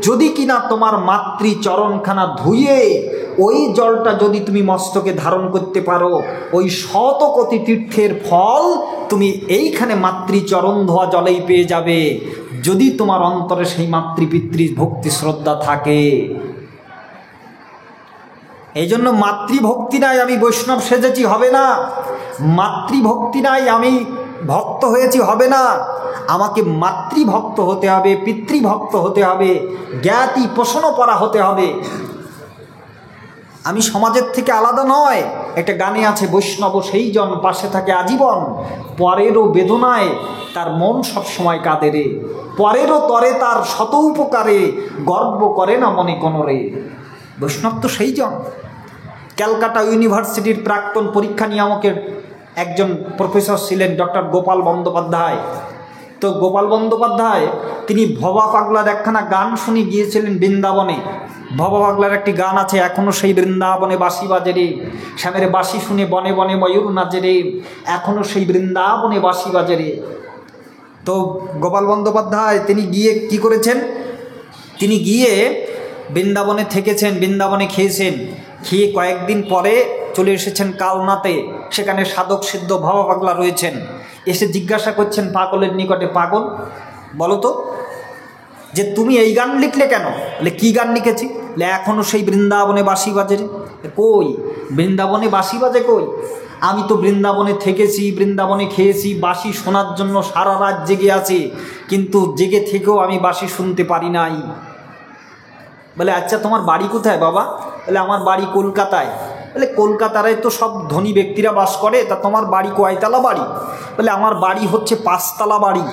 যদি কিনা তোমার মাতৃচরণখানা ধুয়ে ওই জলটা যদি তুমি মস্তকে ধারণ করতে পারো, ওই শতকোটি তীর্থের ফল তুমি এইখানে মাতৃচরণ ধোয়া জলেই পেয়ে যাবে, যদি তোমার অন্তরে সেই মাতৃপিতৃ ভক্তি শ্রদ্ধা থাকে। এই জন্য মাতৃভক্তি নাই আমি বৈষ্ণব সেজেছি হবে না, মাতৃভক্তি নাই আমি ভক্ত হয়েছি হবে না। আমাকে মাতৃভক্ত হতে হবে, পিতৃভক্ত হতে হবে, জ্ঞাতি পোষণ করা হতে হবে। আমি সমাজের থেকে আলাদা নয়। একটা গানে আছে, বৈষ্ণব সেই জন পাশে থাকে আজীবন, পরেরও বেদনায় তার মন সবসময় কাঁদে রে, পরেরও তরে তার শত উপকারে গর্ব করে না মনে কোনো রে। বৈষ্ণব তো সেই জন। ক্যালকাটা ইউনিভার্সিটির প্রাক্তন পরীক্ষা নিয়ামকের একজন প্রফেসর ছিলেন ডক্টর গোপাল বন্দ্যোপাধ্যায়। তো গোপাল বন্দ্যোপাধ্যায় তিনি ভবা পাগলার একখানা গান শুনে গিয়েছিলেন বৃন্দাবনে। ভবা পাগলার একটি গান আছে, এখনও সেই বৃন্দাবনে বাঁশি বাজে রে, শ্যামের বাঁশি শুনে বনে বনে ময়ূর নাচে রে, এখনও সেই বৃন্দাবনে বাঁশি বাজে রে। তো গোপাল বন্দ্যোপাধ্যায় তিনি গিয়ে কি করেছেন, তিনি গিয়ে বৃন্দাবনে থেকেছেন, বৃন্দাবনে খেয়েছেন, খেয়ে কয়েকদিন পরে চলে এসেছেন কালনাতে, সেখানে সাধক সিদ্ধ ভবা পাগলা রয়েছেন। এসে জিজ্ঞাসা করছেন পাগলের নিকটে, পাগল বলো তো যে তুমি এই গান লিখলে কেন? বলে কী গান লিখেছি? বলে এখনও সেই বৃন্দাবনে বাঁশি বাজে রে। কই বৃন্দাবনে বাঁশি বাজে কই? আমি তো বৃন্দাবনে থেকেছি, বৃন্দাবনে খেয়েছি, বাঁশি শোনার জন্য সারা রাত জেগে আছি, কিন্তু জেগে থেকেও আমি বাঁশি শুনতে পারি নাই। বলে আচ্ছা তোমার বাড়ি কোথায় বাবা? বলে আমার বাড়ি কলকাতায়। বলে কলকাতায় তো সব ধনী ব্যক্তিরা বাস করে, তা তোমার বাড়ি কয়তলা বাড়ি? বলে আমার বাড়ি হচ্ছে 5 তলা বাড়ি।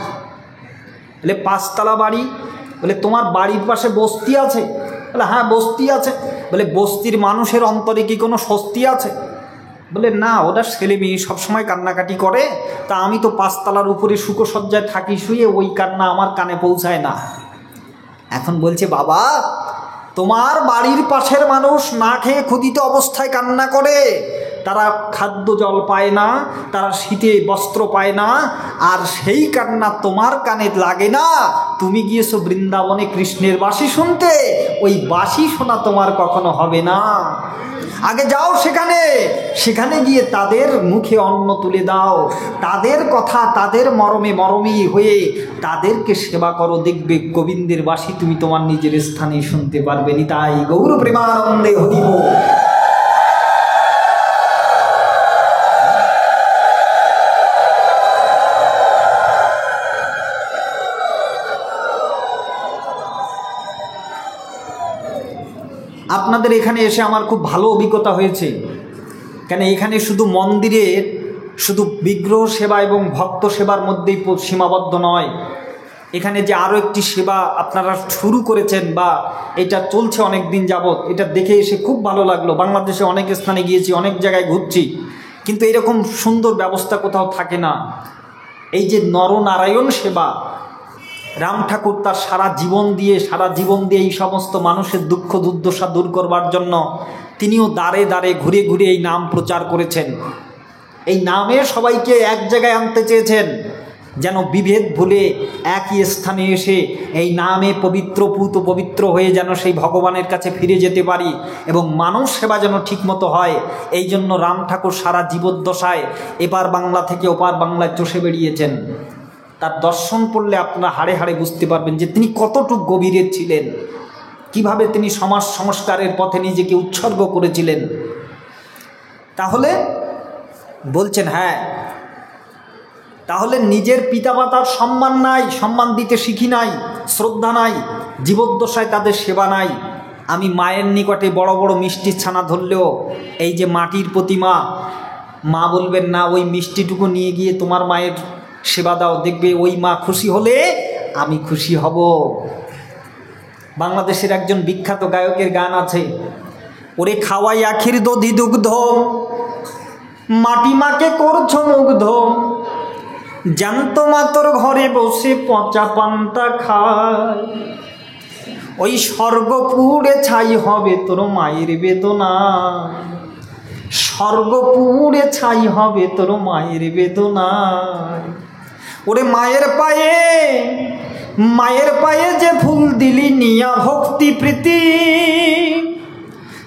বলে 5 তলা বাড়ি? বলে তোমার বাড়ির পাশে বস্তি আছে? বলে হ্যাঁ বস্তি আছে। বলে বস্তির মানুষের অন্তরে কি কোনো স্বস্তি আছে? বলে না, ওরা ছেলে মেয়ে সবসময় কান্নাকাটি করে, তা আমি তো 5 তলার উপরে সুখসজ্জায় থাকি শুয়ে, ওই কান্না আমার কানে পৌঁছায় না। এখন বলছে বাবা, তোমার বাড়ির পাশের মানুষ না খেয়ে ক্ষুধিত অবস্থায় কান্না করে, তারা খাদ্য জল পায় না, তারা শীতে বস্ত্র পায় না, আর সেই কান্না তোমার কানে লাগে না। তুমি গিয়েছো বৃন্দাবনে কৃষ্ণের বাঁশি শুনতে, ওই বাঁশি শোনা তোমার কখনো হবে না। আগে যাও সেখানে, সেখানে গিয়ে তাদের মুখে অন্ন তুলে দাও, তাদের কথা তাদের মরমে মরমী হয়ে তাদেরকে সেবা করো, দেখবে গোবিন্দের বাঁশি তুমি তোমার নিজের স্থানে শুনতে পারবে। নিতাই গৌর প্রেমানন্দে হরি বল। আপনাদের এখানে এসে আমার খুব ভালো অভিজ্ঞতা হয়েছে, কেন এখানে শুধু মন্দিরের শুধু বিগ্রহ সেবা এবং ভক্ত সেবার মধ্যেই সীমাবদ্ধ নয়, এখানে যে আরও একটি সেবা আপনারা শুরু করেছেন বা এটা চলছে অনেক দিন যাবৎ, এটা দেখে এসে খুব ভালো লাগলো। বাংলাদেশে অনেক স্থানে গিয়েছি, অনেক জায়গায় ঘুরছি, কিন্তু এরকম সুন্দর ব্যবস্থা কোথাও থাকে না। এই যে নরনারায়ণ সেবা, রাম ঠাকুর তার সারা জীবন দিয়ে এই সমস্ত মানুষের দুঃখ দুর্দশা দূর করবার জন্য তিনিও দাঁড়ে দাঁড়ে ঘুরে ঘুরে এই নাম প্রচার করেছেন। এই নামে সবাইকে এক জায়গায় আনতে চেয়েছেন, যেন বিভেদ ভুলে একই স্থানে এসে এই নামে পবিত্র পবিত্র হয়ে যেন সেই ভগবানের কাছে ফিরে যেতে পারি এবং মানুষ সেবা যেন ঠিকমতো হয়। এই জন্য রাম ঠাকুর সারা জীবদ্দশায় এপার বাংলা থেকে ওপার বাংলায় চষে বেরিয়েছেন। তার দর্শন পড়লে আপনারা হাড়ে হাড়ে বুঝতে পারবেন যে তিনি কতটুকু গভীরের ছিলেন, কিভাবে তিনি সমাজ সংস্কারের পথে নিজেকে উৎসর্গ করেছিলেন। তাহলে বলছেন, হ্যাঁ, তাহলে নিজের পিতামাতার সম্মান নাই, সম্মান দিতে শিখি নাই, শ্রদ্ধা নাই, জীবদ্দশায় তাদের সেবা নাই। আমি মায়ের নিকটে বড় বড় মিষ্টির ছানা ধরলেও এই যে মাটির প্রতিমা, মা বলবেন না ওই মিষ্টিটুকু নিয়ে গিয়ে তোমার মায়ের সেবা দাও, দেখবে ওই মা খুশি হলে আমি খুশি হব। বাংলাদেশের একজন বিখ্যাত গায়কের গান আছে, ওরে খাওয়াই আখির দধি দুগ্ধ, মাটি মাকে করছ মুগ্ধ, জ্যান্ত মা তোর ঘরে বসে পচা পান্তা খায়, ওই স্বর্গ পুড়ে ছাই হবে তোর মায়ের বেদনা, স্বর্গ পুড়ে ছাই হবে তোর মায়ের বেদনা। ওরে মায়ের পায়ে যে ফুল দিলি নিয়া ভক্তি প্রীতি,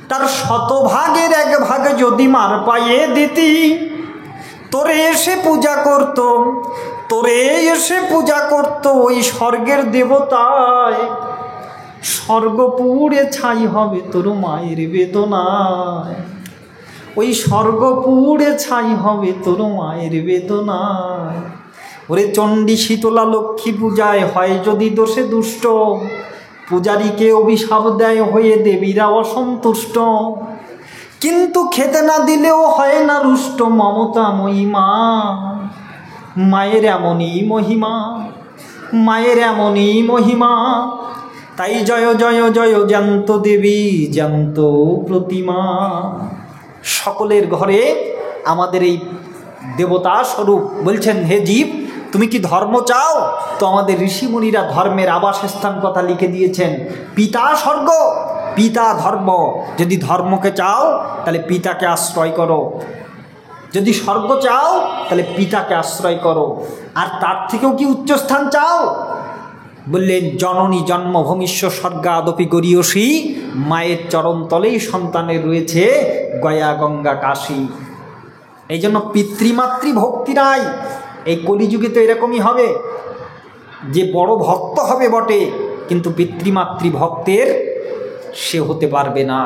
তার শতভাগের এক ভাগ যদি মার পায়ে দিতি, তোরে এসে পূজা করত ওই স্বর্গের দেবতায়, স্বর্গ পুড়ে ছাই হবে তোর মায়ের বেদনায়, ওই স্বর্গ পুড়ে ছাই হবে তোর মায়ের বেদনায়। ওরে চণ্ডী শীতলা লক্ষ্মী পূজায় হয় যদি দোষে দুষ্ট, পূজারীকে অভিশাপ দেয় হয়ে দেবীরা অসন্তুষ্ট, কিন্তু খেতে না দিলেও হয় না রুষ্ট মমতা মহিমা, মায়ের এমনই মহিমা, মায়ের এমনই মহিমা। তাই জয় জয় জয় জ্যান্ত দেবী জ্যান্ত প্রতিমা। সকলের ঘরে আমাদের এই দেবতা স্বরূপ। বলছেন, হে জীব, তুমি কি ধর্ম চাও? তো আমাদের ঋষিমুনিরা ধর্মের আবাসস্থান কথা লিখে দিয়েছেন, পিতা স্বর্গ, পিতা ধর্ম। যদি ধর্মকে চাও তাহলে পিতাকে আশ্রয় করো, যদি স্বর্গ চাও তাহলে পিতাকে আশ্রয় করো। আর তার থেকেও কি উচ্চস্থান চাও? বললেন, জননী জন্মভূমিষ্য স্বর্গাদপি গরীয়সী, মায়ের চরণ তলেই সন্তানের রয়েছে গয়া গঙ্গা কাশী। এই জন্য পিতৃমাতৃ ভক্তি নাই। এই কলিযুগে তো এরকমই হবে, যে বড় ভক্ত হবে বটে কিন্তু পিতৃমাতৃ ভক্তের সে হতে পারবে না।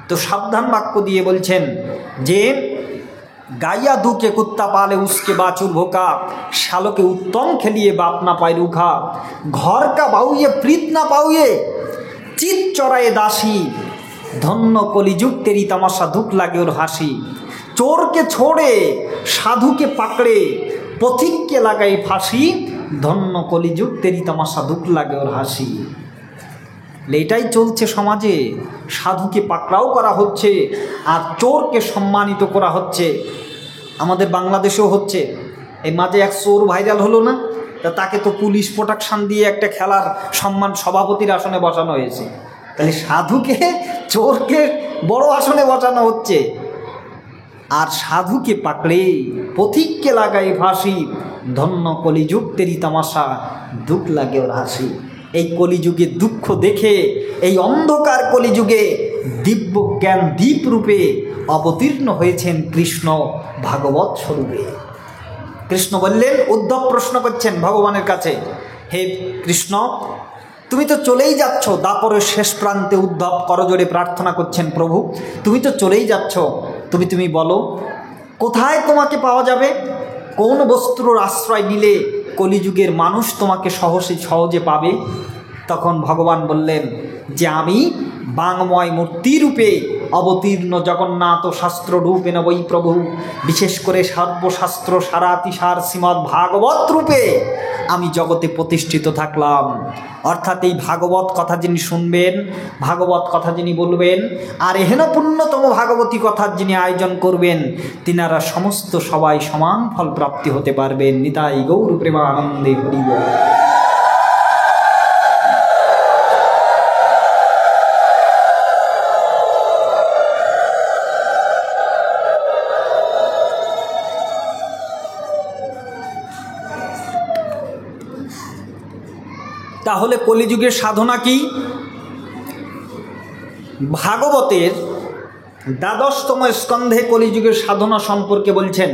তো সাবধান বাক্য দিয়ে বলছেন যে গাইয়া দুকে কুত্তা পালে উসকে বাছুর ভোকা, শালকে উত্তম খেলিয়ে বাপ না পায় রুখা, ঘর কা বাউয়ে প্রীত না পাউয়ে, চিত চড়ায়ে দাসী, ধন্য কলিযুগ তেরি তামাশা দুঃখ লাগে ওর হাসি, চোরকে ছোড়ে সাধুকে পাকড়ে, পথিককে লাগাই ফাঁসি, ধন্য কলিযুগ তেরি তামাশা দুঃখ লাগে ওর হাসি। এটাই চলছে সমাজে, সাধুকে পাকড়াও করা হচ্ছে আর চোরকে সম্মানিত করা হচ্ছে। আমাদের বাংলাদেশেও হচ্ছে। এই মাঝে এক চোর ভাইরাল হলো না, তা তাকে তো পুলিশ প্রোটেকশন দিয়ে একটা খেলার সম্মান সভাপতির আসনে বসানো হয়েছে। তাহলে সাধুকে, চোরকে বড় আসনে বসানো হচ্ছে, আর সাধুকে পাকড়ে পথিককে লাগাই ফাঁসি, ধন্য কলিযুগ তেরি তামাশা দুঃখ লাগে ওর হাসি। এই কলিযুগে দুঃখ দেখে এই অন্ধকার কলিযুগে দিব্য জ্ঞান দীপ রূপে অবতীর্ণ হয়েছেন কৃষ্ণ ভাগবত স্বরূপে। কৃষ্ণ বললেন, উদ্ধব প্রশ্ন করছেন ভগবানের কাছে, হে কৃষ্ণ, তুমি তো চলেই যাচ্ছ, দাপরের শেষ প্রান্তে উদ্ধব করজোড়ে প্রার্থনা করছেন, প্রভু তুমি তো চলেই যাচ্ছ, তুমি বলো কোথায় তোমাকে পাওয়া যাবে, কোন বস্তুর আশ্রয় নিলে কলিযুগের মানুষ তোমাকে সহজে পাবে। তখন ভগবান বললেন যে আমি বাংময় মূর্তিরূপে অবতীর্ণ জগন্নাথ শাস্ত্র রূপে নবৈ প্রভু, বিশেষ করে সর্বশাস্ত্র সারাতিসার শ্রীমদ্ ভাগবত রূপে আমি জগতে প্রতিষ্ঠিত থাকলাম। অর্থাৎ এই ভাগবত কথা যিনি শুনবেন, ভাগবত কথা যিনি বলবেন, আর এহেন পুণ্যতম ভাগবতী কথার যিনি আয়োজন করবেন, তিনারা সমস্ত সবাই সমান ফল প্রাপ্তি হতে পারবেন। নিতাই গৌর প্রেমানন্দে হরি বল। তাহলে কলিযুগের সাধনা কি? ভাগবতের ১২তম স্কন্ধে কলিযুগের সাধনা সম্পর্কে বলছেন,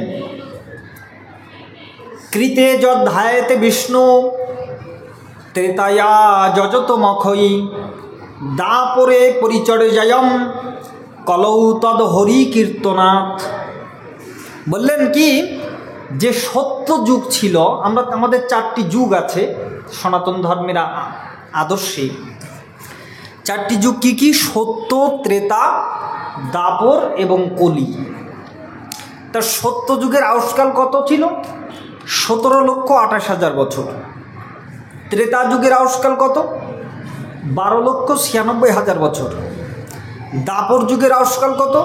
কৃতে যধ্যায়েতে বিষ্ণু ত্রেতায়া যজত মখই দাপরে পরিচর্যায়ম কলৌ তদ হরি কীর্তনাথ। বললেন কি, যে সত্য যুগ ছিল, আমাদের 4টি যুগ আছে সনাতন ধর্মের আদর্শে। 4টি যুগ কি কি? সত্য, ত্রেতা, দাপর এবং কলি। তার সত্য যুগের আয়ুষ্কাল কত ছিল? 17,28,000 বছর। ত্রেতা যুগের আয়ুষ্কাল কত? 12,96,000 বছর। দাপর যুগের আয়ুষ্কাল কত?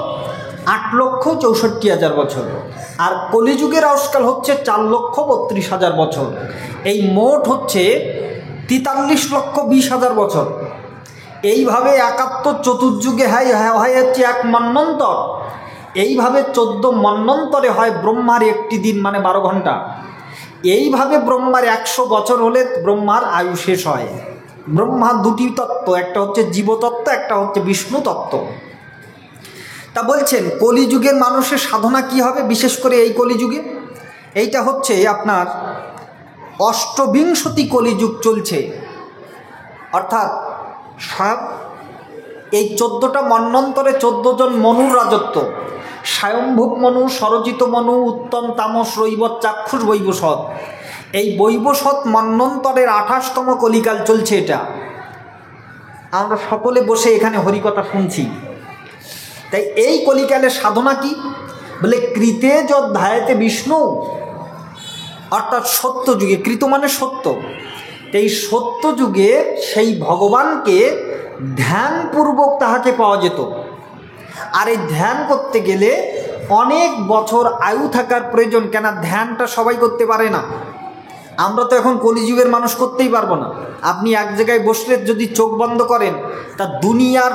8,64,000 বছর। আর কলিযুগের আয়ুষ্কাল হচ্ছে 4,32,000 বছর। এই মোট হচ্ছে 43,20,000 বছর। এইভাবে 71 চতুর্যুগে হয় হচ্ছে 1 মন্বন্তর। এইভাবে 14 মন্বন্তরে হয় ব্রহ্মার একটি দিন, মানে 12 ঘন্টা। এইভাবে ব্রহ্মার 100 বছর হলে ব্রহ্মার আয়ু শেষ হয়। ব্রহ্মার 2টি তত্ত্ব, একটা হচ্ছে জীবতত্ত্ব, একটা হচ্ছে বিষ্ণু তত্ত্ব। তা বলছেন কলিযুগের মানুষের সাধনা কি হবে, বিশেষ করে এই কলিযুগে? এইটা হচ্ছে আপনার অষ্টবিংশতি কলিযুগ চলছে, অর্থাৎ এই 14টা মন্বন্তরে 14 জন মনুর রাজত্ব। স্বয়ম্ভুব মনু, স্বরজিত মনু, উত্তম, তামস, রৈবত, চাক্ষুষ, বৈবস্বত। এই বৈবস্বত মন্বন্তরের 28তম কলিকাল চলছে। এটা আমরা সকলে বসে এখানে হরিকথা শুনছি। তাই এই কলিকালের সাধনা কি? বলে কৃতে যধ্যায়েতে বিষ্ণু, অর্থাৎ সত্য যুগে। কৃত মানে সত্য। এই সত্য যুগে সেই ভগবানকে ধ্যানপূর্বক তাহাকে পাওয়া যেত। আর এই ধ্যান করতে গেলে অনেক বছর আয়ু থাকার প্রয়োজন। কেন? ধ্যানটা সবাই করতে পারে না। আমরা তো এখন কলিযুগের মানুষ করতেই পারবো না। আপনি এক জায়গায় বসলে যদি চোখ বন্ধ করেন, তা দুনিয়ার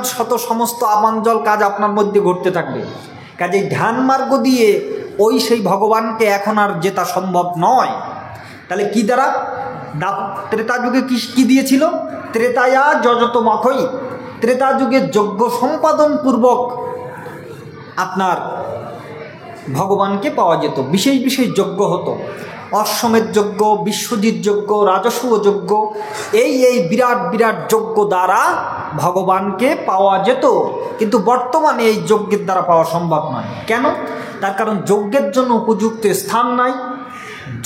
সমস্ত আমাঞ্জল কাজ আপনার মধ্যে ঘটতে থাকবে। কাজেই ধ্যান মার্গ দিয়ে সেই ভগবানকে এখন আর জেতা সম্ভব নয়। তাহলে কি দ্বারা? ত্রেতা যুগে কি দিয়েছিল? ত্রেতায়া যজত মখই। ত্রেতা যুগে যজ্ঞ সম্পাদন পূর্বক আপনার ভগবানকে পাওয়া যেত। বিশেষ বিশেষ যজ্ঞ হতো। অশ্বমেধ যজ্ঞ, বিশ্বজিৎ যজ্ঞ, রাজসূয় যজ্ঞ, এই বিরাট বিরাট যজ্ঞ দ্বারা ভগবানকে পাওয়া যেত। কিন্তু বর্তমানে এই যজ্ঞের দ্বারা পাওয়া সম্ভব নয়। কেন? তার কারণ যজ্ঞের জন্য উপযুক্ত স্থান নাই,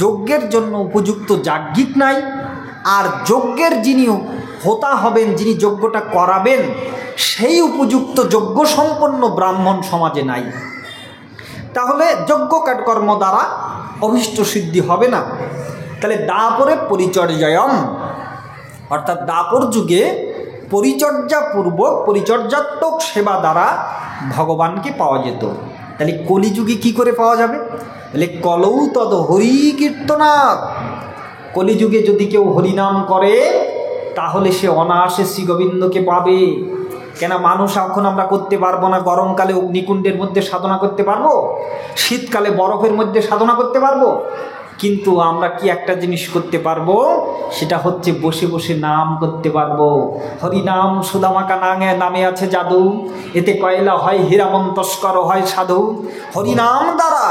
যজ্ঞের জন্য উপযুক্ত যাজ্ঞিক নাই, আর যজ্ঞের যিনি হোতা হবেন, যিনি যজ্ঞটা করাবেন, সেই উপযুক্ত যজ্ঞ সম্পন্ন ব্রাহ্মণ সমাজে নাই। তাহলে যজ্ঞ কাজকর্ম দ্বারা অভীষ্ট সিদ্ধি হবে না। তাহলে দাপরে পরিচর্যায়ম, অর্থাৎ দাপর যুগে পরিচর্যাপূর্বক, পরিচর্যাত্মক সেবা দ্বারা ভগবানকে পাওয়া যেত। তাহলে কলিযুগে কি করে পাওয়া যাবে? তাহলে কলৌ তদ হরি কীর্তনাথ। কলিযুগে যদি কেউ হরিনাম করে তাহলে সে অনায়াসে শ্রী গোবিন্দকে পাবে। কেন? মানুষ এখন আমরা করতে পারবো না। গরমকালে অগ্নিকুণ্ডের মধ্যে সাধনা করতে পারবো, শীতকালে বরফের মধ্যে সাধনা করতে পারবো, কিন্তু আমরা কি একটা জিনিস করতে পারবো, সেটা হচ্ছে বসে বসে নাম করতে পারবো। হরিনাম সুদামাকা নামে আছে জাদু, এতে কয়লা হয় হীরামন, তস্কর হয় সাধু। হরিনাম দ্বারা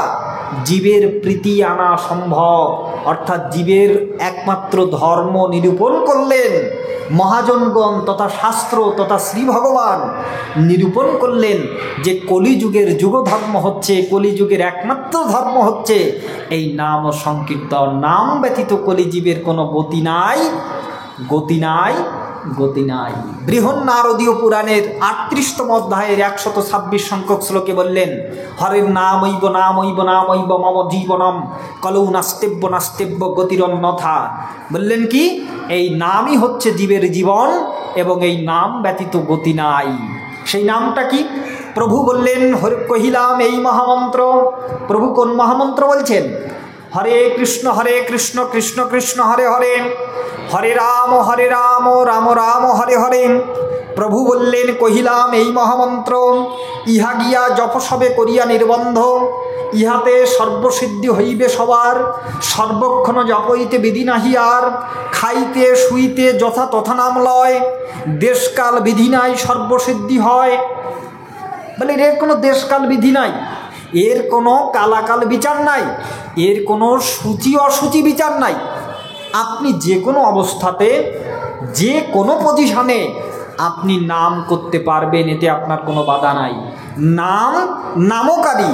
জীবের প্রীতি আনা সম্ভব, অর্থাৎ জীবের একমাত্র ধর্ম নিরূপণ করলেন মহাজনগণ তথা শাস্ত্র তথা শ্রী ভগবান নিরূপণ করলেন যে কলিযুগের যুগধর্ম হচ্ছে, কলিযুগের একমাত্র ধর্ম হচ্ছে এই নাম ও সংকীর্তন। নাম ব্যতীত কলিজীবের কোনো গতি নাই, গতি নাই, গতি নাই। বৃহন্নারদীয় পুরাণের 38তম অধ্যায়ের 126 সংখ্যক শ্লোকে বললেন, হরের নামৈব নামৈব নামৈব মম জীবনম কলৌ নাস্তেব্য নাস্তেব্য গতিরন্যথা। বললেন কি? এই নামই হচ্ছে জীবের জীবন এবং এই নাম ব্যতীত গতি নাই। সেই নামটা কি? প্রভু বললেন, কহিলাম এই মহামন্ত্র। প্রভু কোন মহামন্ত্র বলছেন? হরে কৃষ্ণ কৃষ্ণ কৃষ্ণ হরে হরে, হরে রাম রাম রাম হরে হরে। প্রভু বললেন, কহিলাম এই মহামন্ত্র, ইহা গিয়া জপ সবে করিয়া নির্বন্ধ, ইহাতে সর্বসিদ্ধি হইবে সবার, সর্বক্ষণ জপইতে বিধি নাহি আর, খাইতে শুইতে যথা তথা নাম লয়, দেশকাল বিধি নাই সর্বসিদ্ধি হয়। বলে এর কোনো দেশকাল বিধি নাই, এর কোনো কালাকাল বিচার নাই, এর কোনো সূচি অসূচি বিচার নাই। আপনি যে কোনো অবস্থাতে যে কোনো পজিশনে আপনি নাম করতে পারবেন, এতে আপনার কোনো বাধা নাই। নামকারী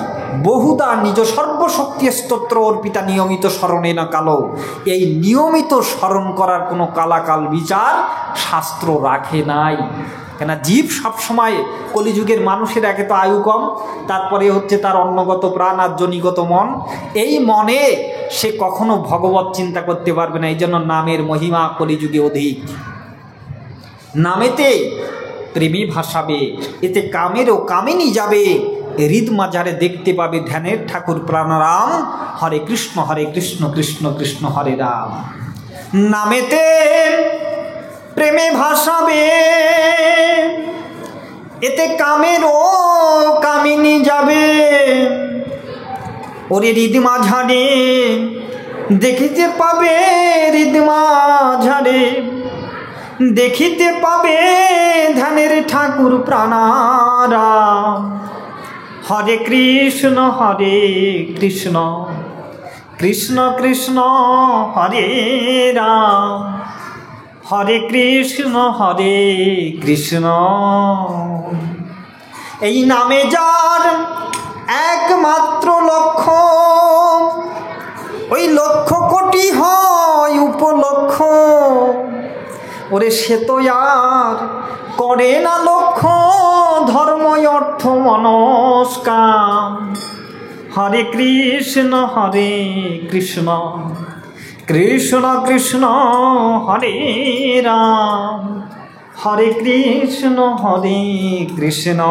বহুদা নিজ সর্বশক্তি স্তোত্র অর্পিতা নিয়মিত স্মরণে না কালো। এই নিয়মিত স্মরণ করার কোনো কালাকাল বিচার শাস্ত্র রাখে নাই। কেন জীব সবসময় কলিযুগের মানুষের একে তো আয়ু কম, তারপরে হচ্ছে তার অন্নগত প্রাণ আর জনিগত মন, এই মনে সে কখনো ভগবত চিন্তা করতে পারবে না। এই জন্য নামের মহিমা কলিযুগে অধিক। নামেতে প্রেমী ভাসাবে, এতে কামেরও কামিনী যাবে, হৃদ মাঝারে দেখতে পাবে ধ্যানের ঠাকুর প্রাণরাম, হরে কৃষ্ণ কৃষ্ণ কৃষ্ণ হরে রাম। নামেতে প্রেমে ভাসাবে, এতে কামেরও কামিনী যাবে, ওরে হৃদ মাঝারে দেখিতে পাবে, হৃদ মাঝারে দেখিতে পাবে ধ্যানের ঠাকুর প্রাণারাম। হরে কৃষ্ণ কৃষ্ণ কৃষ্ণ হরে রাম, হরে কৃষ্ণ কৃষ্ণ। এই নামে যার একমাত্র লক্ষ্য, ওই লক্ষ কোটি হয় উপলক্ষ, ওরে সে তো আর করে না লক্ষ্য, ধর্ম অর্থ মনস্কাম। হরে কৃষ্ণ কৃষ্ণ কৃষ্ণ কৃষ্ণ হরে রাম, হরে কৃষ্ণ কৃষ্ণ।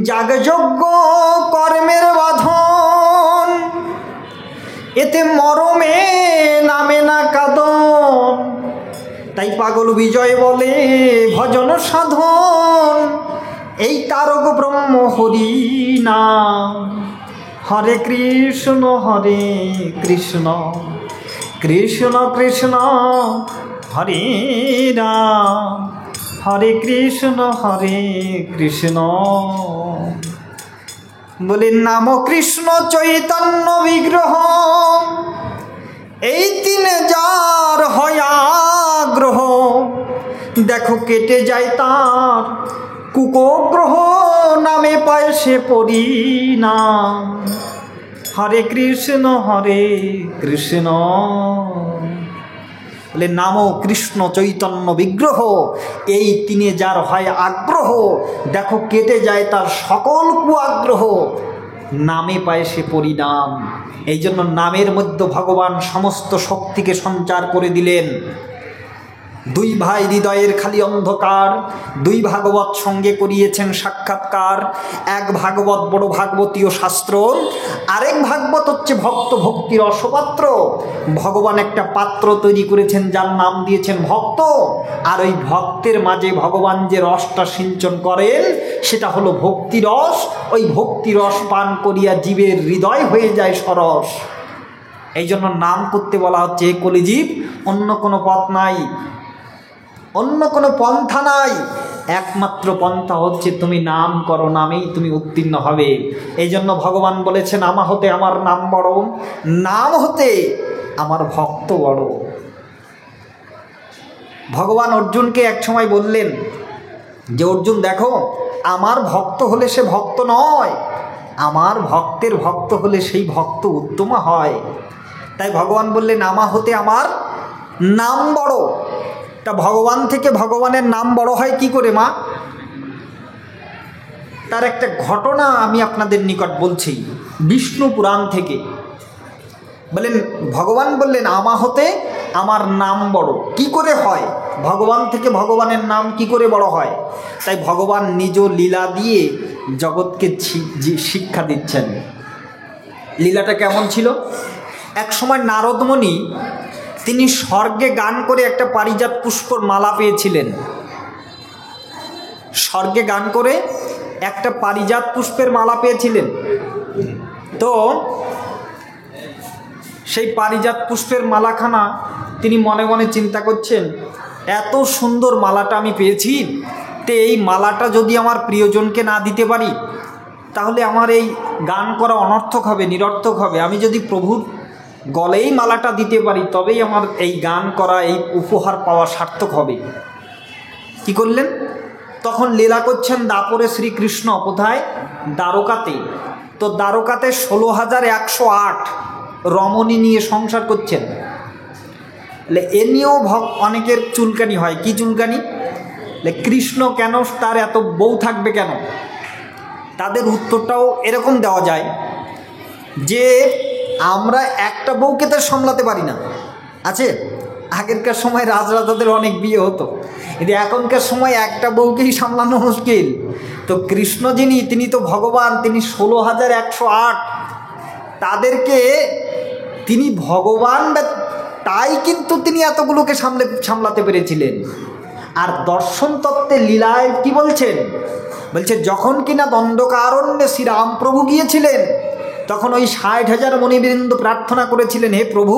যাগযজ্ঞ কর্মের বাঁধন, এতে মরমে নামে না কাদন, তাই পাগল বিজয় বলে ভজন সাধন, এই তারক ব্রহ্ম হরি নাম। হরে কৃষ্ণ কৃষ্ণ কৃষ্ণ কৃষ্ণ হরে রাম, হরে কৃষ্ণ কৃষ্ণ। বলে নাম কৃষ্ণ চৈতন্য বিগ্রহ, এই তিনে যার হয় আগ্রহ, দেখো কেটে যায় তার কুকগ্রহ, নামে পায় সে পরিণাম। হরে কৃষ্ণ কৃষ্ণ। বলে নাম কৃষ্ণ চৈতন্য বিগ্রহ, এই তিনে যার হয় আগ্রহ, দেখো কেটে যায় তার সকল কুআগ্রহ, নামে পায় সে পরিণাম। এই জন্য নামের মধ্যে ভগবান সমস্ত শক্তিকে সঞ্চার করে দিলেন। দুই ভাই হৃদয়ের খালি অন্ধকার, দুই ভাগবত সঙ্গে করিয়েছেন সাক্ষাৎকার। এক ভাগবত বড় ভাগবতীয় শাস্ত্র, আরেক ভাগবত হচ্ছে ভক্ত ভক্তির রসপাত্র। ভগবান একটা পাত্র তৈরি করেছেন যার নাম দিয়েছেন ভক্ত, আর ওই ভক্তের মাঝে ভগবান যে রসটা সিঞ্চন করেন সেটা হলো ভক্তি রস। ওই ভক্তি রস পান করিয়া জীবের হৃদয় হয়ে যায় সরস। এই জন্য নাম করতে বলা হচ্ছে কলিজীব, অন্য কোনো পথ নাই, অন্য কোনো পন্থা নাই, একমাত্র পন্থা হচ্ছে তুমি নাম করো, নামেই তুমি উত্তীর্ণ হবে। এই জন্য ভগবান বলেছেন, আমা হতে আমার নাম বড়, নাম হতে আমার ভক্ত বড়। ভগবান অর্জুনকে এক সময় বললেন যে অর্জুন দেখো, আমার ভক্ত হলে সে ভক্ত নয়, আমার ভক্তের ভক্ত হলে সেই ভক্ত উত্তম হয়। তাই ভগবান বললেন আমা হতে আমার নাম বড়। তা ভগবান থেকে ভগবানের নাম বড় হয় কি করে মা? তার একটা ঘটনা আমি আপনাদের নিকট বলছি বিষ্ণু পুরাণ থেকে। বলেন ভগবান বললেন আমা হতে আমার নাম বড়। কি করে হয়? ভগবান থেকে ভগবানের নাম কি করে বড় হয়? তাই ভগবান নিজ লীলা দিয়ে জগৎকে শিক্ষা দিচ্ছেন। লীলাটা কেমন ছিল? এক সময় নারদমণি তিনি স্বর্গে গান করে একটা পারিজাত পুষ্পর মালা পেয়েছিলেন। স্বর্গে গান করে একটা পারিজাত পুষ্পের মালা পেয়েছিলেন। তো সেই পারিজাত পুষ্পের মালাখানা তিনি মনে মনে চিন্তা করছেন, এত সুন্দর মালাটা আমি পেয়েছি, তো এই মালাটা যদি আমার প্রিয়জনকে না দিতে পারি তাহলে আমার এই গান করা অনর্থক হবে, নিরর্থক হবে। আমি যদি প্রভুর গলেই মালাটা দিতে পারি তবেই আমার এই গান করা, এই উপহার পাওয়া সার্থক হবে। কি করলেন? তখন লীলা করছেন দাপরে শ্রীকৃষ্ণ কোথায়? দ্বারকাতে। তো দ্বারকাতে 16,108 রমণী নিয়ে সংসার করছেন। এ নিয়েও অনেকের চুলকানি হয়। কি চুলকানি? কৃষ্ণ কেন তার এত বউ থাকবে কেন? তাদের উত্তরটাও এরকম দেওয়া যায় যে আমরা একটা বউকে তো সামলাতে পারি না। আছে, আগেরকার সময় রাজরাজাদের অনেক বিয়ে হতো, কিন্তু এখনকার সময় একটা বউকেই সামলানো মুশকিল। তো কৃষ্ণ যিনি, তিনি তো ভগবান, তিনি 16,108, তাদেরকে তিনি ভগবান, তাই কিন্তু তিনি এতগুলোকে সামলাতে পেরেছিলেন। আর দর্শন তত্ত্বে লীলায় কি বলছেন? বলছে যখন কিনা দণ্ডকারণ্যে শ্রীরামপ্রভু গিয়েছিলেন তখন ওই 60,000 মণিবৃন্দ প্রার্থনা করেছিলেন, হে প্রভু,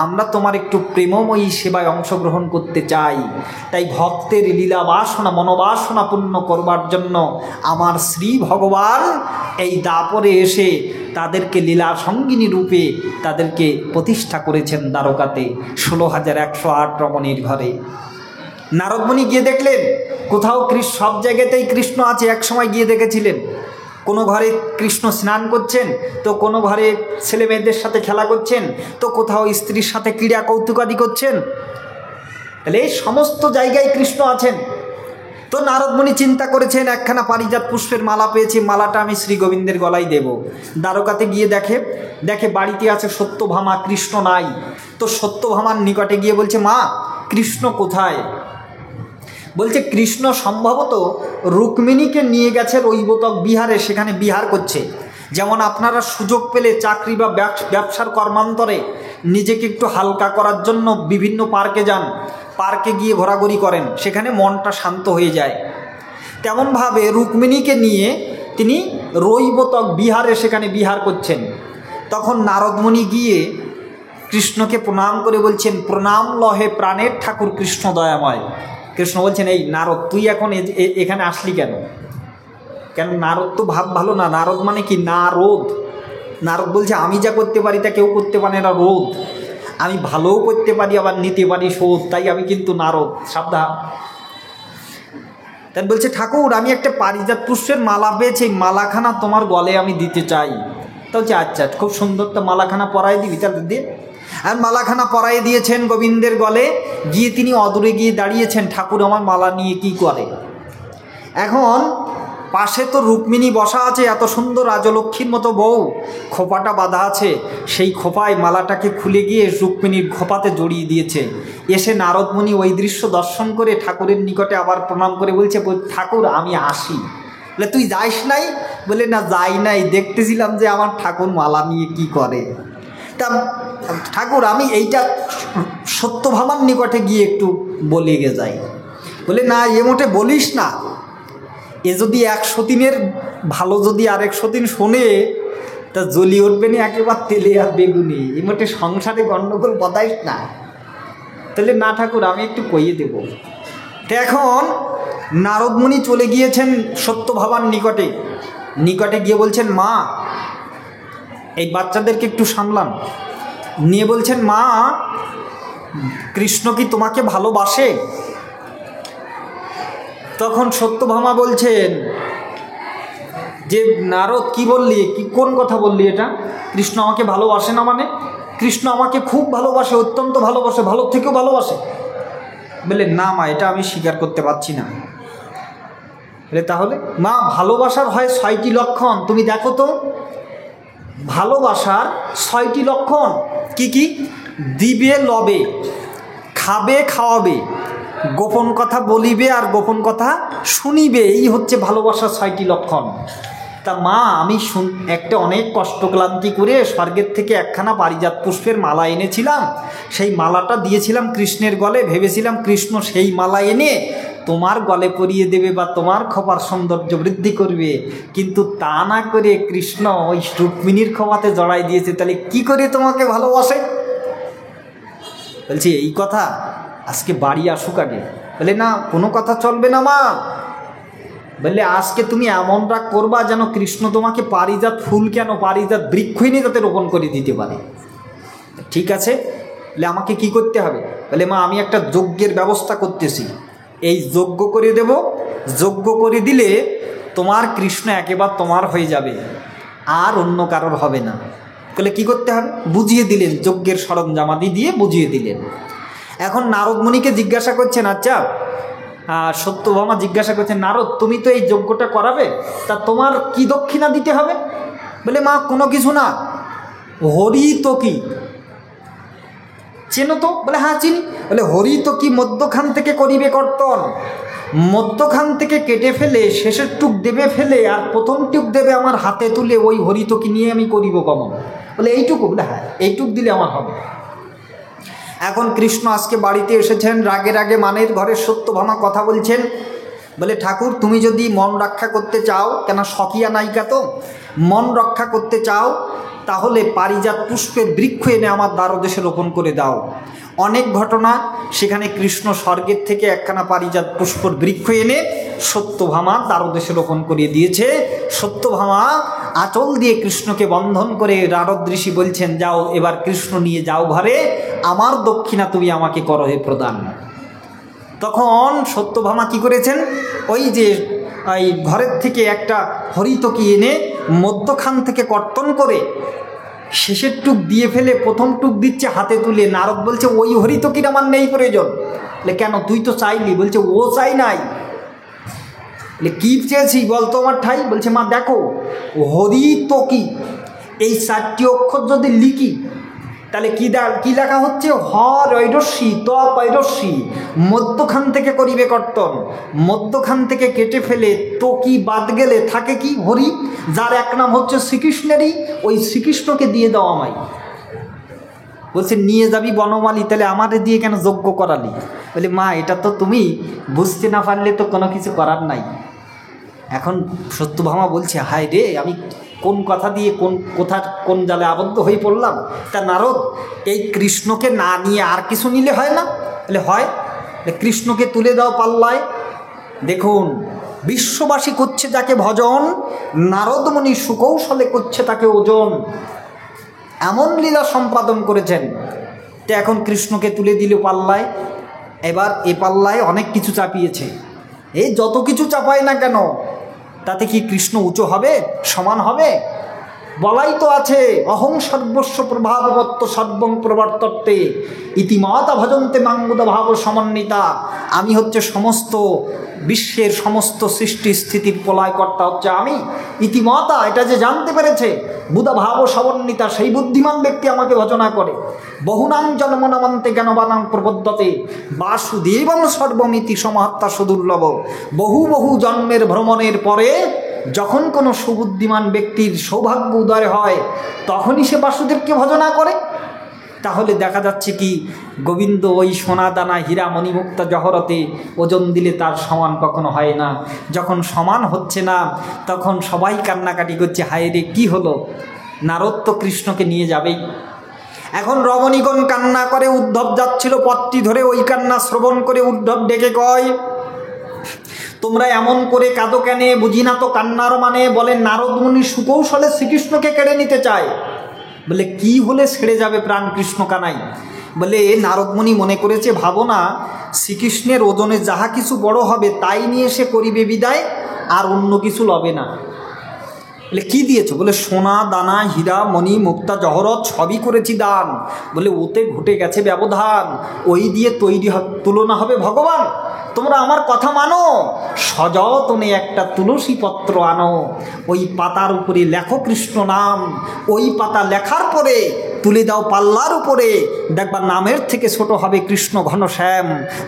আমরা তোমার একটু প্রেমময়ী সেবায় অংশগ্রহণ করতে চাই। তাই ভক্তের লীলা বাসনা, মনোবাসনা পূর্ণ করবার জন্য আমার শ্রী ভগবান এই দাপরে এসে তাদেরকে লীলা সঙ্গিনী রূপে তাদেরকে প্রতিষ্ঠা করেছেন দ্বারকাতে 16,108 রমণীর ঘরে। নারদমণি গিয়ে দেখলেন কোথাও সব জায়গাতেই কৃষ্ণ আছে। এক সময় গিয়ে দেখেছিলেন কোনো ঘরে কৃষ্ণ স্নান করছেন, তো কোনো ঘরে ছেলে মেয়েদের সাথে খেলা করছেন, তো কোথাও স্ত্রীর সাথে ক্রীড়া কৌতুকাদি করছেন। তাহলে এই সমস্ত জায়গায় কৃষ্ণ আছেন। তো নারদমণি চিন্তা করেছেন, একখানা পারিজাত পুষ্পের মালা পেয়েছি, মালাটা আমি শ্রী গোবিন্দের গলায় দেব। দ্বারকাতে গিয়ে দেখে বাড়িতে আছে সত্যভামা, কৃষ্ণ নাই। তো সত্যভামার নিকটে গিয়ে বলছে, মা, কৃষ্ণ কোথায়? বলছে কৃষ্ণ সম্ভবত রুক্মিণীকে নিয়ে গেছে রৈবতক বিহারে, সেখানে বিহার করছে। যেমন আপনারা সুযোগ পেলে চাকরি বা ব্যবসার কর্মান্তরে নিজেকে একটু হালকা করার জন্য বিভিন্ন পার্কে যান, পার্কে গিয়ে ঘোরাঘুরি করেন, সেখানে মনটা শান্ত হয়ে যায়। তেমনভাবে রুক্মিণীকে নিয়ে তিনি রৈবতক বিহারে সেখানে বিহার করছেন। তখন নারদমণি গিয়ে কৃষ্ণকে প্রণাম করে বলছেন, প্রণাম লহে প্রাণের ঠাকুর কৃষ্ণ দয়াময়। কৃষ্ণ বলছেন, এই নারদ, তুই এখন এখানে আসলি কেন? নারদ তো ভাব ভালো না। নারদ মানে কি? নারদ। নারদ বলছে, আমি যা করতে পারি তা কেউ করতে পারে না রোধ। আমি ভালোও করতে পারি, আবার নিতে পারি শোধ, তাই আমি কিন্তু নারদ, সাবধান। তাই বলছে, ঠাকুর, আমি একটা পারিজাত পুষ্পের মালা পেয়েছি, এই মালাখানা তোমার গলে আমি দিতে চাই। তো বলছে, আচ্ছা, খুব সুন্দর, তো মালাখানা পরাই দিবি, তাদের দিয়ে। আর মালাখানা পরাই দিয়েছেন গোবিন্দের গলে। গিয়ে তিনি অদূরে গিয়ে দাঁড়িয়েছেন, ঠাকুর আমার মালা নিয়ে কি করে? এখন পাশে তো রুক্মিণী বসা আছে, এত সুন্দর রাজলক্ষ্মীর মতো বউ, খোপাটা বাঁধা আছে, সেই খোপায় মালাটাকে খুলে গিয়ে রুক্মিণীর খোপাতে জড়িয়ে দিয়েছে। এসে নারদমণি ওই দৃশ্য দর্শন করে ঠাকুরের নিকটে আবার প্রণাম করে বলছে, ঠাকুর আমি আসি। বলে, তুই যাইস নাই? বলে, না, যাই নাই, দেখতেছিলাম যে আমার ঠাকুর মালা নিয়ে কি করে। তা ঠাকুর, আমি এইটা সত্যভামার নিকটে গিয়ে একটু বলে গে যাই। বলে, না, এ মোটে বলিস না। এ যদি 103-এর ভালো যদি আর 103 শোনে তা জ্বলি উঠবে না একেবারে তেলে আর বেগুনি। এ মোটে সংসারে গণ্ডগোল বাঁধাইস না। তাহলে, না ঠাকুর, আমি একটু কইয়ে দেব। তো এখন নারদমণি চলে গিয়েছেন সত্যভামার নিকটে গিয়ে বলছেন, মা, এই বাচ্চাদেরকে একটু সামলান। নিয়ে বলছেন, মা, কৃষ্ণ কি তোমাকে ভালোবাসে? তখন সত্যভামা বলছেন যে, নারদ, কি বললি? কোন কথা বললি এটা? কৃষ্ণ আমাকে ভালোবাসে না মানে? কৃষ্ণ আমাকে খুব ভালোবাসে, অত্যন্ত ভালোবাসে, ভালোর থেকেও ভালোবাসে। বলে, না মা, এটা আমি স্বীকার করতে পারছি না। বলে, তাহলে? মা, ভালোবাসার হয় 6টি লক্ষণ, তুমি দেখো তো। ভালোবাসার 6টি লক্ষণ কি কি? দিবে লবে, খাবে খাওয়াবে, গোপন কথা বলিবে আর গোপন কথা শুনিবে। এই হচ্ছে ভালোবাসার 6টি লক্ষণ। তা মা আমি একটা অনেক কষ্ট ক্লান্তি করে স্বর্গের থেকে একখানা পারিজাত পুষ্পের মালা এনেছিলাম, সেই মালাটা দিয়েছিলাম কৃষ্ণের গলে, ভেবেছিলাম কৃষ্ণ সেই মালা এনে তোমার গলে পরিয়ে দেবে বা তোমার খোপার সৌন্দর্য বৃদ্ধি করবে, কিন্তু তা না করে কৃষ্ণ ওই রুক্মিণীর খোপাতে জড়াই দিয়েছে। তাহলে কি করে তোমাকে ভালোবাসে? বলছি এই কথা, আজকে বাড়ি আসুক আগে। বলে না, কোনো কথা চলবে না মা। বললে আজকে তুমি এমন রাগ করবা যেন কৃষ্ণ তোমাকে পারিজাত ফুল কেন পারিজাত বৃক্ষই নিয়ে যাতে রোপণ করে দিতে পারে। ঠিক আছে, বলে আমাকে কি করতে হবে? বলে মা আমি একটা যজ্ঞের ব্যবস্থা করতেছি, এই যজ্ঞ করে দেব, যজ্ঞ করে দিলে তোমার কৃষ্ণ একেবারে তোমার হয়ে যাবে, আর অন্য কারোর হবে না। বলে কি করতে হবে? বুঝিয়ে দিলেন, যজ্ঞের সরঞ্জামাদি দিয়ে বুঝিয়ে দিলেন। এখন নারদ মুনিকে জিজ্ঞাসা করছেন, আচ্ছা সত্যভামা জিজ্ঞাসা করছেন, নারদ তুমি তো এই যজ্ঞটা করাবে, তা তোমার কি দক্ষিণা দিতে হবে? বলে মা কোনো কিছু না, হরি তো কি চেনো তো? বলে হ্যাঁ চিনি। বলে হরি তো কি মধ্যখান থেকে করিবে কর্তন, মধ্যখান থেকে কেটে ফেলে শেষের টুক দেবে ফেলে আর প্রথম টুক দেবে আমার হাতে তুলে, ওই হরি তো কি নিয়ে আমি করিব কমন। বলে এইটুকু? বলে হ্যাঁ এইটুক দিলে আমার হবে। এখন কৃষ্ণ আজকে বাড়িতে এসেছেন, রাগে রাগে মানের ঘরে সত্যভামা কথা বলছেন। বলে ঠাকুর তুমি যদি মন রক্ষা করতে চাও, কেন সখিয়া নায়িকা তো, মন রক্ষা করতে চাও তাহলে পারিজাত পুষ্পের বৃক্ষ এনে আমার দ্বারদেশে রোপণ করে দাও। অনেক ঘটনা, সেখানে কৃষ্ণ স্বর্গের থেকে একখানা পারিজাত পুষ্পর বৃক্ষ এনে সত্যভামা দ্বারদেশে রোপণ করিয়ে দিয়েছে। সত্যভামা আঁচল দিয়ে কৃষ্ণকে বন্ধন করে নারদ ঋষি বলছেন, যাও এবার কৃষ্ণ নিয়ে যাও ঘরে, আমার দক্ষিণা তুমি আমাকে করো হে প্রদান। তখন সত্যভামা কি করেছেন, ওই যে এই ঘরের থেকে একটা হরিতকি এনে মধ্যখান থেকে কর্তন করে শেষের টুক দিয়ে ফেলে প্রথম টুক দিচ্ছে হাতে তুলে। নারদ বলছে ওই হরিতকির আমার নেই প্রয়োজন। বলে কেন, তুই তো চাইলি? বলছে ও চাই নাই। বলে কী চেয়েছি বলতো আমার ঠাই? বলছে মা দেখো হরিতকি এই 4টি অক্ষর যদি লিখি তাহলে কি লেখা হচ্ছে, হ রৈরস্যি ত পৈরস্যি, মধ্যখান থেকে করিবে কর্তন, মধ্যখান থেকে কেটে ফেলে তো কি বাদ গেলে থাকে কি হরি, যার এক নাম হচ্ছে শ্রীকৃষ্ণেরই, ওই শ্রীকৃষ্ণকে দিয়ে দাও আমায়। বলছে নিয়ে যাবি বনমালী, তাহলে আমাদের দিয়ে কেন যজ্ঞ করালি? বলে মা এটা তো তুমি বুঝতে না পারলে তো কোনো কিছু করার নাই। এখন সত্যভামা বলছে হায় রে, আমি কোন কথা দিয়ে কোন জালে আবদ্ধ হয়ে পড়লাম। তা নারদ এই কৃষ্ণকে না নিয়ে আর কিছু নিলে হয় না? বলে হয়। কৃষ্ণকে তুলে দাও পাল্লায়। দেখুন বিশ্ববাসী করছে যাকে ভজন, নারদমণি সুকৌশলে করছে তাকে ওজন, এমন লীলা সম্পাদন করেছেন। তো এখন কৃষ্ণকে তুলে দিল পাল্লায়। এবার এ পাল্লায় অনেক কিছু চাপিয়েছে, এই যত কিছু চাপায় না কেন তাতে কি কৃষ্ণ উঁচু হবে, সমান হবে? বলাই তো আছে, অহং সর্বস্ব প্রভাববত্ত সর্বং প্রবর্ততে ইতিমাতা ভজন্তে মাঙ্গুদা ভাব সমন্বিতা। আমি হচ্ছে সমস্ত বিশ্বের সমস্ত সৃষ্টি স্থিতির প্রলয়কর্তা হচ্ছে আমি। ইতিমাতা এটা যে জানতে পেরেছে, বুধা ভাব সমন্বিতা সেই বুদ্ধিমান ব্যক্তি আমাকে ভজনা করে। বহুনাং জন্মনামান্তে জ্ঞানবানাং প্রবদ্ধতে বাসুদেবং সর্বমিতি সমাত্মা সুদুর্লভ। বহু বহু জন্মের ভ্রমণের পরে যখন কোনো সুবুদ্ধিমান ব্যক্তির সৌভাগ্য উদয় হয় তখনই সে বাসুদেবকে ভজনা করে। তাহলে দেখা যাচ্ছে কি গোবিন্দ ওই সোনা দানা হীরা মণিমুক্তা জহরতে ওজন দিলে তার সমান কখনো হয় না। যখন সমান হচ্ছে না তখন সবাই কান্নাকাটি করছে, হায় রে কী হলো, নারদ তো কৃষ্ণকে নিয়ে যাবেই। এখন রমণীগণ কান্না করে, উদ্ধব যাচ্ছিল পথটি ধরে, ওই কান্না শ্রবণ করে উদ্ধব ডেকে কয়, তোমরা এমন করে কাঁদো কেনে, বুঝি না তো কান্নার মানে। বলে নারদ মুনি সুকৌশলে শ্রীকৃষ্ণকে কেড়ে নিতে চায়। বলে কি হলে ছেড়ে যাবে প্রাণ কৃষ্ণ কানাই? বলে নারদমণি মনে করেছে, ভাবো না শ্রীকৃষ্ণের ওজনে যাহা কিছু বড় হবে তাই নিয়ে সে করিবে বিদায়, আর অন্য কিছু লবে না। বলে কি দিয়েছো? বলে সোনা দানা হীরা মণি মুক্তা জহরত সবই করেছি দান। বলে ওতে ঘটে গেছে ব্যবধান, ওই দিয়ে তৈরি তুলনা হবে ভগবান। তোমরা আমার কথা মানো, সযত্নে একটা তুলসী পত্র আনো, ওই পাতার উপরে লেখো কৃষ্ণ নাম। ওই পাতা লেখার পরে তুলে দাও পাল্লার উপরে, দেখবা নামের থেকে ছোট হবে কৃষ্ণ ঘনশ্যাম।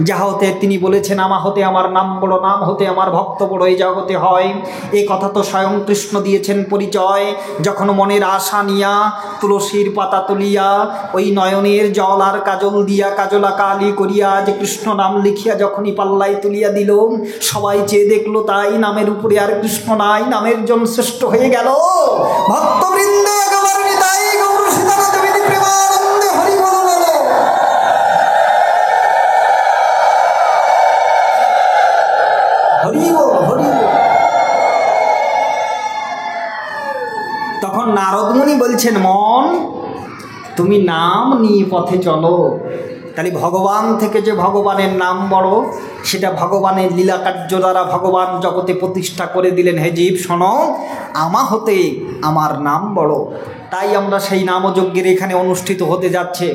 যাহা হতে তিনি বলেছেন, আমা হতে আমার নাম বড়, নাম হতে আমার ভক্ত বড়, এই জগতে হয়। এই কথা তো স্বয়ং কৃষ্ণ দিয়েছেন পরিচয়। যখন মনের আশা নিয়া তুলসীর পাতা তুলিয়া, ওই নয়নের জল আর কাজল দিয়া কাজলা কালি করিয়া যে কৃষ্ণ নাম লিখিয়া যখনই পাল্লায় তুলিয়া দিল, সবাই চেয়ে দেখলো তাই নামের উপরে আর কৃষ্ণ নাই, নামের জন শ্রেষ্ঠ হয়ে গেল। ভক্তবৃন্দ একেবারে নিতাই গৌর সীতানাথ প্রেমানন্দে হরি বল বলো। হরি বল, হরি বল। তখন নারদ মুনি বলছেন, মন তুমি নাম নিয়ে পথে চলো। তাহলে ভগবান থেকে যে ভগবানের নাম বড়, সেটা ভগবানের লীলাকার্য দ্বারা ভগবান জগতে প্রতিষ্ঠা করে দিলেন। হে জীব শোনো, আমা হতে আমার নাম বড়। তাই আমরা সেই নামযজ্ঞের এখানে অনুষ্ঠিত হতে যাচ্ছে।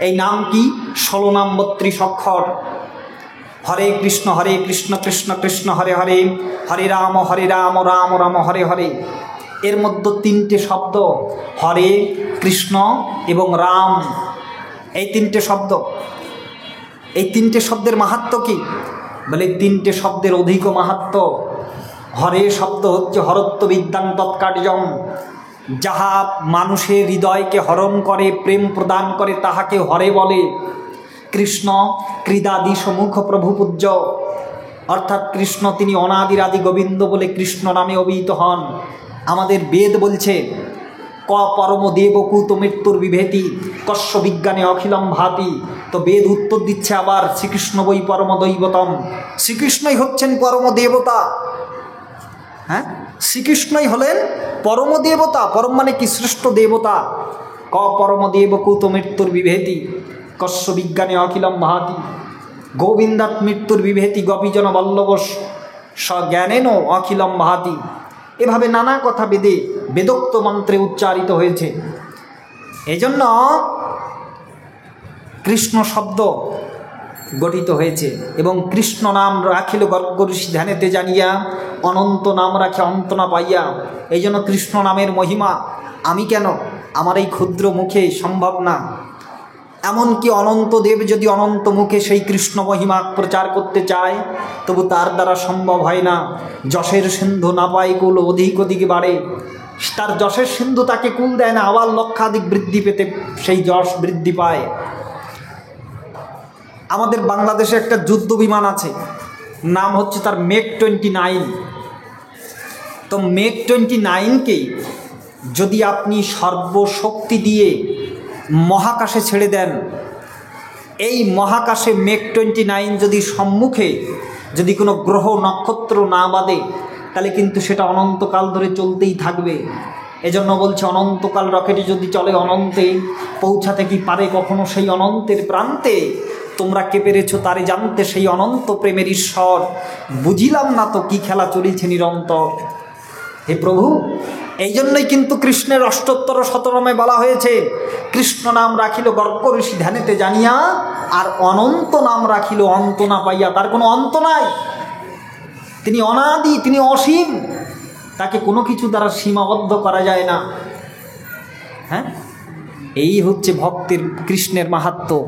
এই নাম কি? 16 নাম 32 অক্ষর। হরে কৃষ্ণ কৃষ্ণ কৃষ্ণ হরে হরে, হরে রাম রাম রাম হরে হরে। এর মধ্যে 3টে শব্দ, হরে, কৃষ্ণ এবং রাম। এই 3টে শব্দ, এই 3টে শব্দের মাহাত্ম্য কি? বলে 3টে শব্দের অধিক মাহাত্ম্য। হরে শব্দ হচ্ছে হরত্ব বিদ্যাং তৎকার্যম, যাহা মানুষের হৃদয়কে হরণ করে, প্রেম প্রদান করে, তাহাকে হরে বলে। কৃষ্ণ ক্রীড়াদি সম্মুখ প্রভু পূজ্য, অর্থাৎ কৃষ্ণ তিনি অনাদির আদি গোবিন্দ বলে কৃষ্ণ নামে অভিহিত হন। আমাদের বেদ বলছে, ক পরম দেবকূত মৃত্যুর বিভেতি, কস্য বিজ্ঞানে অখিলম ভাতি। তো বেদ উত্তর দিচ্ছে আবার, শ্রীকৃষ্ণ বই পরম দৈবতম। শ্রীকৃষ্ণই হচ্ছেন পরম দেবতা। হ্যাঁ, শ্রীকৃষ্ণই হলেন পরম দেবতা। পরম মানে কি? শ্রেষ্ঠ দেবতা। ক পরম দেবকূত মৃত্যুর বিভেতি, কস্য বিজ্ঞানে অখিলম ভাতি। গোবিন্দাত মৃত্যুর বিভেতি, গোপীজন বল্লভ স্বজ্ঞানেন অখিলম ভাতি। এভাবে নানা কথা বেদে বেদোক্ত মন্ত্রে উচ্চারিত হয়েছে। এজন্য কৃষ্ণ শব্দ গঠিত হয়েছে। এবং কৃষ্ণ নাম রাখিল গর্গঋষি ধ্যানেতে জানিয়া, অনন্ত নাম রাখে অন্ত না পাইয়া। এই জন্য কৃষ্ণ নামের মহিমা আমি কেন, আমার এই ক্ষুদ্র মুখে সম্ভব না। এমনকি অনন্ত দেব যদি অনন্ত মুখে সেই কৃষ্ণ মহিমা প্রচার করতে চায়, তবু তার দ্বারা সম্ভব হয় না। যশের সিন্ধু না পায় কুল, অধিক অধিক বাড়ে। তার যশের সিন্ধু তাকে কুল দেয় না, আবার লক্ষাধিক বৃদ্ধি পেতে সেই যশ বৃদ্ধি পায়। আমাদের বাংলাদেশে একটা যুদ্ধ বিমান আছে, নাম হচ্ছে তার মেক 29। তো মেক 29কে যদি আপনি সর্বশক্তি দিয়ে মহাকাশে ছেড়ে দেন, এই মহাকাশে মেক 29 যদি সম্মুখে যদি কোনো গ্রহ নক্ষত্র না বাঁধে, তাহলে কিন্তু সেটা অনন্তকাল ধরে চলতেই থাকবে। এজন্য বলছে, অনন্তকাল রকেটে যদি চলে অনন্তে, পৌঁছাতে কি পারে কখনো সেই অনন্তের প্রান্তে? তোমরা কে পেরেছ তারে জানতে, সেই অনন্ত প্রেমের ঈশ্বর। বুঝিলাম না তো কি খেলা চলেছে নিরন্তর। হে প্রভু, এই জন্যই কিন্তু কৃষ্ণের অষ্টোত্তর শতনামে বলা হয়েছে, কৃষ্ণ নাম রাখিল গর্গ ঋষি ধ্যানেতে জানিয়া, আর অনন্ত নাম রাখিল অন্ত না পাইয়া। তার কোনো অন্ত নাই, তিনি অনাদি, তিনি অসীম, তাকে কোনো কিছু দ্বারা সীমাবদ্ধ করা যায় না। হ্যাঁ, এই হচ্ছে ভক্তের কৃষ্ণের মাহাত্ম্য।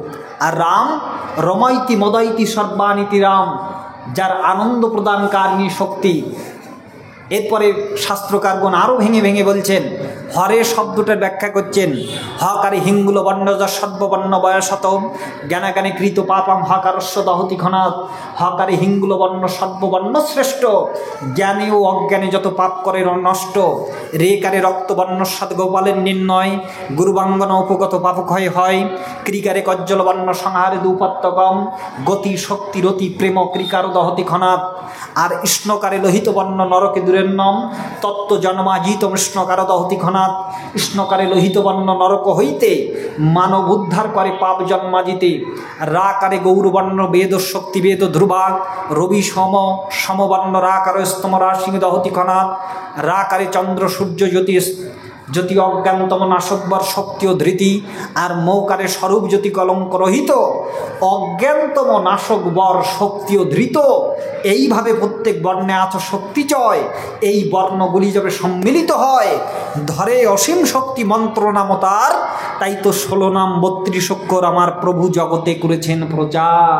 আর রাম, রময়তি মদয়তি সর্বানীতি রাম, যার আনন্দ প্রদানকারিণী শক্তি। এরপরে শাস্ত্রকারগণ আরও ভেঙে ভেঙে বলছেন, হরে শব্দটার ব্যাখ্যা করছেন, হকারে হিঙ্গুল বর্ণজ সর্ববর্ণ বয়সত জ্ঞানাজ্ঞানে কৃত পাপাম হকারস্য দহতি ঘনাৎ। হকারে হিঙ্গুল বর্ণ সর্ববর্ণ শ্রেষ্ঠ, জ্ঞানে ও অজ্ঞানে যত পাপ করে নষ্ট। রেকারে রক্তবর্ণ সৎ গোপালের নির্ণয়, গুরুবাঙ্গন উপগত পাপক্ষয় হয়। ক্রিকারে কজ্জল বর্ণ সংহারে দুপত্তকম, গতি শক্তি রতি প্রেম ক্রিকার দহতি ঘনাৎ। আর কৃষ্ণকারে লোহিত বর্ণ নরকে দূরেন্নম, তত্ত্ব জন্মাজিত কৃষ্ণকার দহতি ঘনাৎ। কৃষ্ণকারে লোহিত বর্ণ নরক হইতে, মানব উদ্ধার করে পাপ জন্মাজিতে। রাকারে গৌরবর্ণ বেদ শক্তি বেদ ধ্রুবাগ, রবি সমবর্ণ রাকার স্তম রাশি দহতি ঘনাৎ। রাকারে চন্দ্র সূর্য জ্যোতি জ্যোতি অজ্ঞানতম নাশকবর শক্তি ও ধৃতি, আর মৌকারে স্বরূপ জ্যোতি কলঙ্ক রহিত। অজ্ঞানতম নাশকবর শক্তি ও ধৃত, এইভাবে প্রত্যেক বর্ণে আছো শক্তিচয়। এই বর্ণগুলি যবে সম্মিলিত হয়, ধরে অসীম শক্তি মন্ত্র নাম তার। তাই তো 16 নাম 32 অক্ষর আমার প্রভু জগতে করেছেন প্রচার।